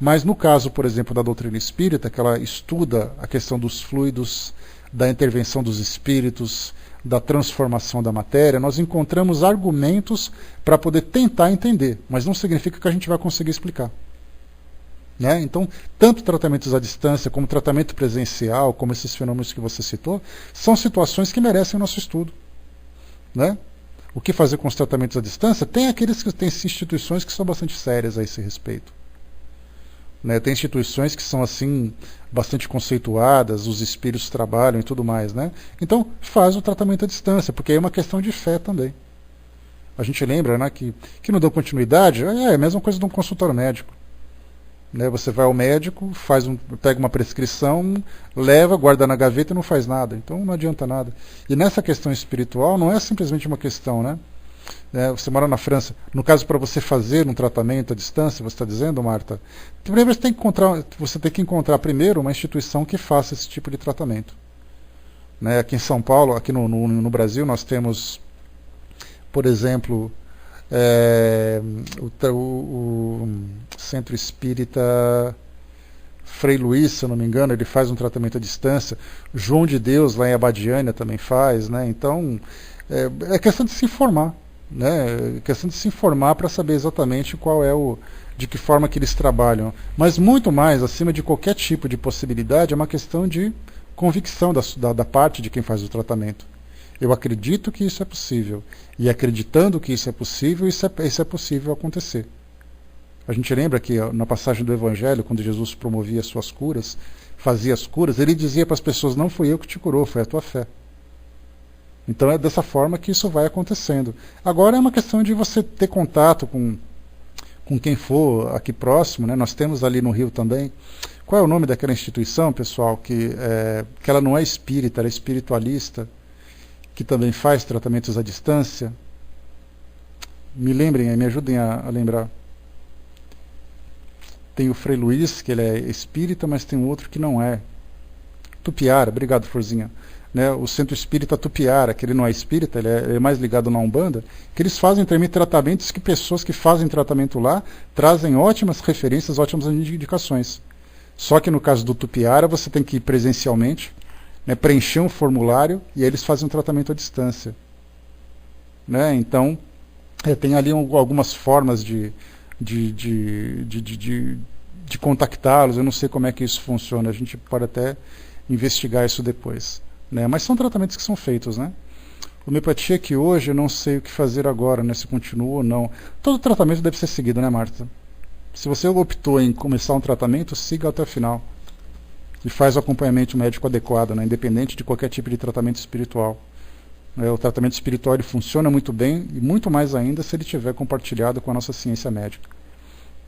Mas no caso, por exemplo, da doutrina espírita, que ela estuda a questão dos fluidos, da intervenção dos espíritos, da transformação da matéria, nós encontramos argumentos para poder tentar entender, mas não significa que a gente vai conseguir explicar. Né? Então, tanto tratamentos à distância, como tratamento presencial, como esses fenômenos que você citou, são situações que merecem o nosso estudo. Né? O que fazer com os tratamentos à distância? Tem aqueles que têm instituições que são bastante sérias a esse respeito. Né, tem instituições que são assim bastante conceituadas, os espíritos trabalham e tudo mais, né? Então faz o tratamento à distância, porque aí é uma questão de fé também. A gente lembra, né, que não dão continuidade, é a mesma coisa de um consultório médico. Né, você vai ao médico, pega uma prescrição, leva, guarda na gaveta e não faz nada. Então não adianta nada. E nessa questão espiritual não é simplesmente uma questão, né? Você mora na França. No caso, para você fazer um tratamento à distância, você está dizendo, Marta, primeiro você tem que encontrar primeiro uma instituição que faça esse tipo de tratamento. Né? Aqui em São Paulo, aqui no Brasil, nós temos, por exemplo, o Centro Espírita Frei Luís, se eu não me engano, ele faz um tratamento à distância. João de Deus, lá em Abadiânia, também faz. Né? Então, é questão de se informar. Né? Questão de se informar para saber exatamente de que forma que eles trabalham. Mas muito mais, acima de qualquer tipo de possibilidade, é uma questão de convicção da parte de quem faz o tratamento. Eu acredito que isso é possível. E acreditando que isso é possível, isso é possível acontecer. A gente lembra que na passagem do Evangelho, quando Jesus promovia as suas curas, fazia as curas, ele dizia para as pessoas, não fui eu que te curou, foi a tua fé. Então é dessa forma que isso vai acontecendo. Agora é uma questão de você ter contato com quem for aqui próximo, né? Nós temos ali no Rio também. Qual é o nome daquela instituição, pessoal, que ela não é espírita, ela é espiritualista, que também faz tratamentos à distância? Me lembrem aí, me ajudem a lembrar. Tem o Frei Luís, que ele é espírita, mas tem outro que não é. Tupiara, obrigado, Florzinha. Né, o Centro Espírita Tupiara, que ele não é espírita, ele é mais ligado na Umbanda, que eles fazem também tratamentos que pessoas que fazem tratamento lá trazem ótimas referências, ótimas indicações. Só que no caso do Tupiara, você tem que ir presencialmente, né, preencher um formulário e aí eles fazem um tratamento à distância. Né, então, tem ali algumas formas de contactá-los, eu não sei como é que isso funciona, a gente pode até investigar isso depois. Né? Mas são tratamentos que são feitos, né? Homeopatia que hoje eu não sei o que fazer agora, né? Se continua ou não. Todo tratamento deve ser seguido, né, Marta? Se você optou em começar um tratamento, siga até o final. E faz o acompanhamento médico adequado, né? Independente de qualquer tipo de tratamento espiritual. O tratamento espiritual ele funciona muito bem, e muito mais ainda se ele tiver compartilhado com a nossa ciência médica.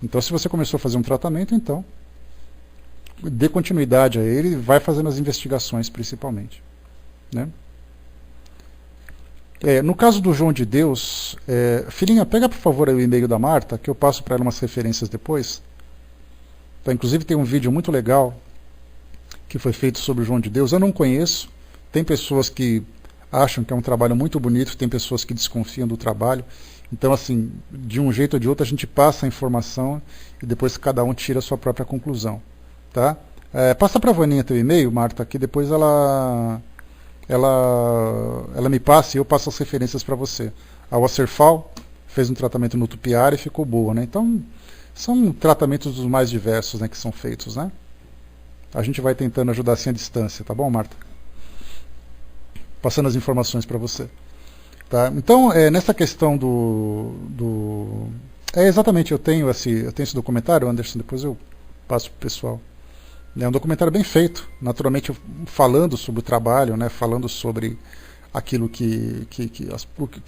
Então, se você começou a fazer um tratamento, então dê continuidade a ele e vai fazendo as investigações principalmente. Né? No caso do João de Deus, filhinha, pega por favor o e-mail da Marta, que eu passo para ela umas referências depois. Tá, inclusive tem um vídeo muito legal que foi feito sobre o João de Deus. Eu não conheço, tem pessoas que acham que é um trabalho muito bonito, tem pessoas que desconfiam do trabalho. Então, assim, de um jeito ou de outro a gente passa a informação e depois cada um tira a sua própria conclusão. Tá? Passa para a Vaninha teu e-mail, Marta, que depois ela me passa e eu passo as referências para você. A Wasserfall fez um tratamento no Tupiara e ficou boa, né? Então, são tratamentos dos mais diversos, né, que são feitos, né? A gente vai tentando ajudar assim à distância, tá bom, Marta? Passando as informações para você. Tá? Então, nessa questão exatamente, eu tenho esse documentário, Anderson, depois eu passo para o pessoal. É um documentário bem feito, naturalmente falando sobre o trabalho, né, falando sobre aquilo que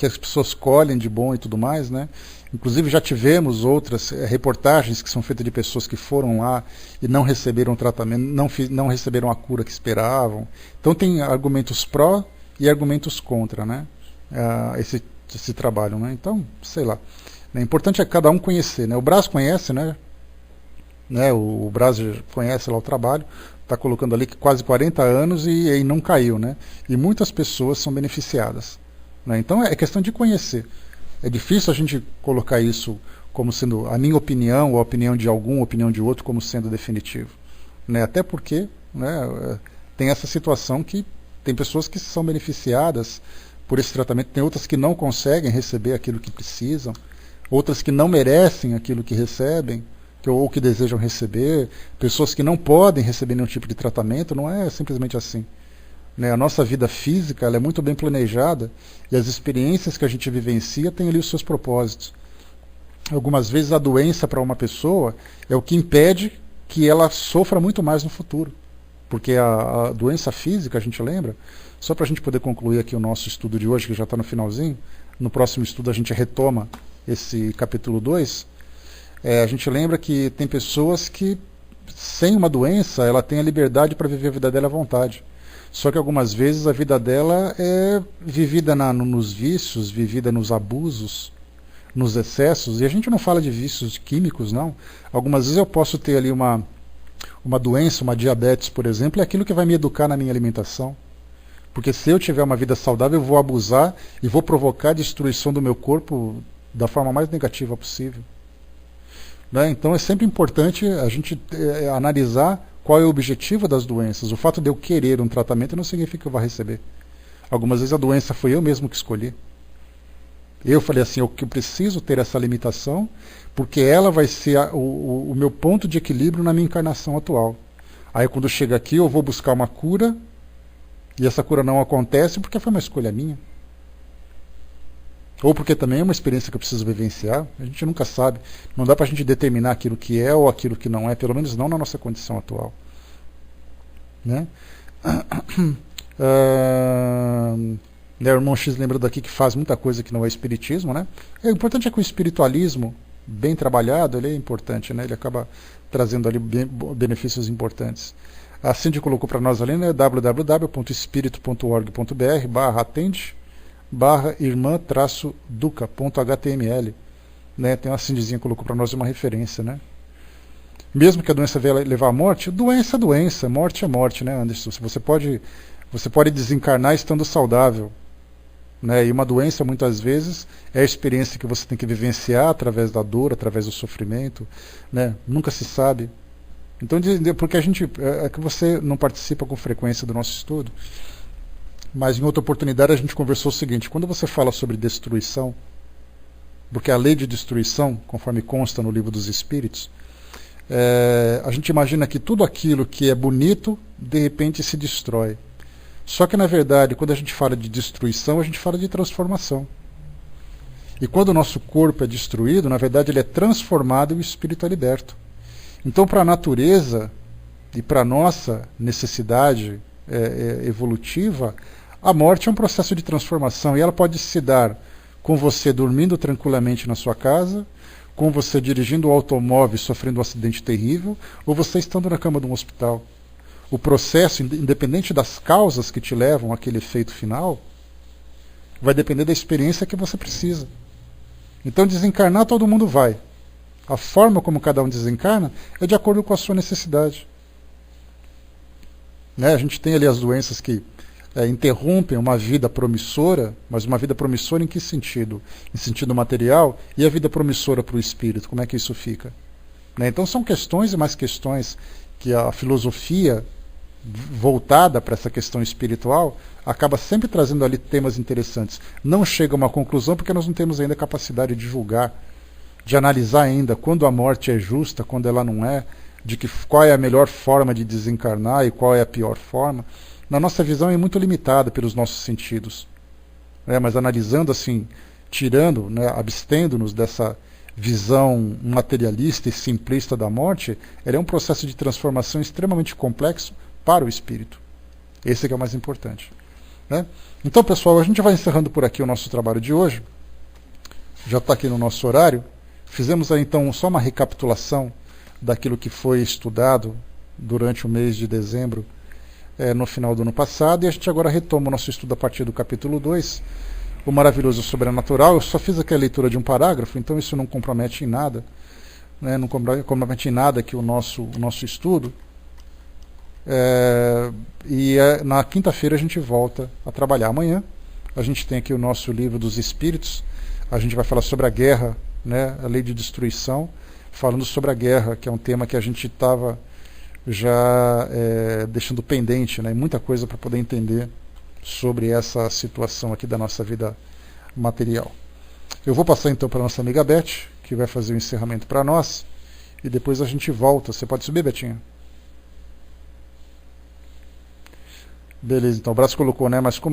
as pessoas colhem de bom e tudo mais, né? Inclusive já tivemos outras reportagens que são feitas de pessoas que foram lá e não receberam tratamento, não receberam a cura que esperavam. Então tem argumentos pró e argumentos contra, né? Esse trabalho, né? Então, sei lá. O importante é cada um conhecer, né? O Braz conhece, né? O Braz conhece lá o trabalho, está colocando ali que quase 40 anos e não caiu, né? E muitas pessoas são beneficiadas, né? Então é questão de conhecer. É difícil a gente colocar isso como sendo a minha opinião, ou a opinião de algum, a opinião de outro, como sendo definitivo, né? Até porque, né, tem essa situação que tem pessoas que são beneficiadas por esse tratamento, tem outras que não conseguem receber aquilo que precisam, outras que não merecem aquilo que recebem, ou que desejam receber, pessoas que não podem receber nenhum tipo de tratamento. Não é simplesmente assim, né? A nossa vida física ela é muito bem planejada e as experiências que a gente vivencia têm ali os seus propósitos. Algumas vezes a doença para uma pessoa é o que impede que ela sofra muito mais no futuro, porque a doença física, a gente lembra, só para a gente poder concluir aqui o nosso estudo de hoje, que já está no finalzinho, no próximo estudo a gente retoma esse capítulo 2. A gente lembra que tem pessoas que, sem uma doença, ela tem a liberdade para viver a vida dela à vontade. Só que algumas vezes a vida dela é vivida nos vícios, vivida nos abusos, nos excessos. E a gente não fala de vícios químicos, não. Algumas vezes eu posso ter ali uma doença, uma diabetes, por exemplo, é aquilo que vai me educar na minha alimentação. Porque se eu tiver uma vida saudável, eu vou abusar e vou provocar a destruição do meu corpo da forma mais negativa possível. Né? Então é sempre importante a gente analisar qual é o objetivo das doenças. O fato de eu querer um tratamento não significa que eu vá receber. Algumas vezes a doença foi eu mesmo que escolhi. Eu falei assim, eu preciso ter essa limitação, porque ela vai ser o meu ponto de equilíbrio na minha encarnação atual. Aí quando chega aqui eu vou buscar uma cura, e essa cura não acontece porque foi uma escolha minha. Ou porque também é uma experiência que eu preciso vivenciar. A gente nunca sabe. Não dá para a gente determinar aquilo que é ou aquilo que não é, pelo menos não na nossa condição atual. Né? O irmão X lembra daqui que faz muita coisa que não é espiritismo. Né? O importante é que o espiritualismo, bem trabalhado, ele é importante. Né? Ele acaba trazendo ali benefícios importantes. A Cindy colocou para nós ali, né, www.espirito.org.br/atende/irmã-duca.html, né? Tem uma Cindyzinha que colocou para nós uma referência, né? Mesmo que a doença venha levar à morte, doença é doença, morte é morte, né, Anderson? Você pode desencarnar estando saudável, né? E uma doença muitas vezes é a experiência que você tem que vivenciar através da dor, através do sofrimento, né? Nunca se sabe. Então, porque é que você não participa com frequência do nosso estudo, mas em outra oportunidade a gente conversou o seguinte: quando você fala sobre destruição, porque a lei de destruição, conforme consta no Livro dos Espíritos, a gente imagina que tudo aquilo que é bonito, de repente se destrói. Só que na verdade, quando a gente fala de destruição, a gente fala de transformação. E quando o nosso corpo é destruído, na verdade ele é transformado e o espírito é liberto. Então, para a natureza e para a nossa necessidade evolutiva, a morte é um processo de transformação e ela pode se dar com você dormindo tranquilamente na sua casa, com você dirigindo o automóvel e sofrendo um acidente terrível, ou você estando na cama de um hospital. O processo, independente das causas que te levam àquele efeito final, vai depender da experiência que você precisa. Então, desencarnar todo mundo vai. A forma como cada um desencarna é de acordo com a sua necessidade. Né? A gente tem ali as doenças que interrompem uma vida promissora, mas uma vida promissora em que sentido? Em sentido material, e a vida promissora para o espírito, como é que isso fica? Né? Então são questões e mais questões que a filosofia voltada para essa questão espiritual acaba sempre trazendo ali temas interessantes. Não chega a uma conclusão porque nós não temos ainda a capacidade de julgar, de analisar ainda quando a morte é justa, quando ela não é, qual é a melhor forma de desencarnar e qual é a pior forma. Na nossa visão é muito limitada pelos nossos sentidos. Mas analisando assim, tirando, né, abstendo-nos dessa visão materialista e simplista da morte, ela é um processo de transformação extremamente complexo para o espírito. Esse que é o mais importante. né? Então, pessoal, a gente vai encerrando por aqui o nosso trabalho de hoje. Já está aqui no nosso horário. Fizemos aí, então, só uma recapitulação daquilo que foi estudado durante o mês de dezembro, no final do ano passado, e a gente agora retoma o nosso estudo a partir do capítulo 2, o maravilhoso sobrenatural. Eu só fiz aqui a leitura de um parágrafo, então isso não compromete em nada, né? Não compromete em nada aqui o nosso estudo. Na quinta-feira a gente volta a trabalhar. Amanhã a gente tem aqui o nosso livro dos Espíritos. A gente vai falar sobre a guerra, né? A lei de destruição, falando sobre a guerra, que é um tema que a gente estava já deixando pendente, né? Muita coisa para poder entender sobre essa situação aqui da nossa vida material. Eu vou passar então para a nossa amiga Beth, que vai fazer o encerramento para nós, e depois a gente volta. Você pode subir, Betinha? Beleza, então o braço colocou, né? Mas como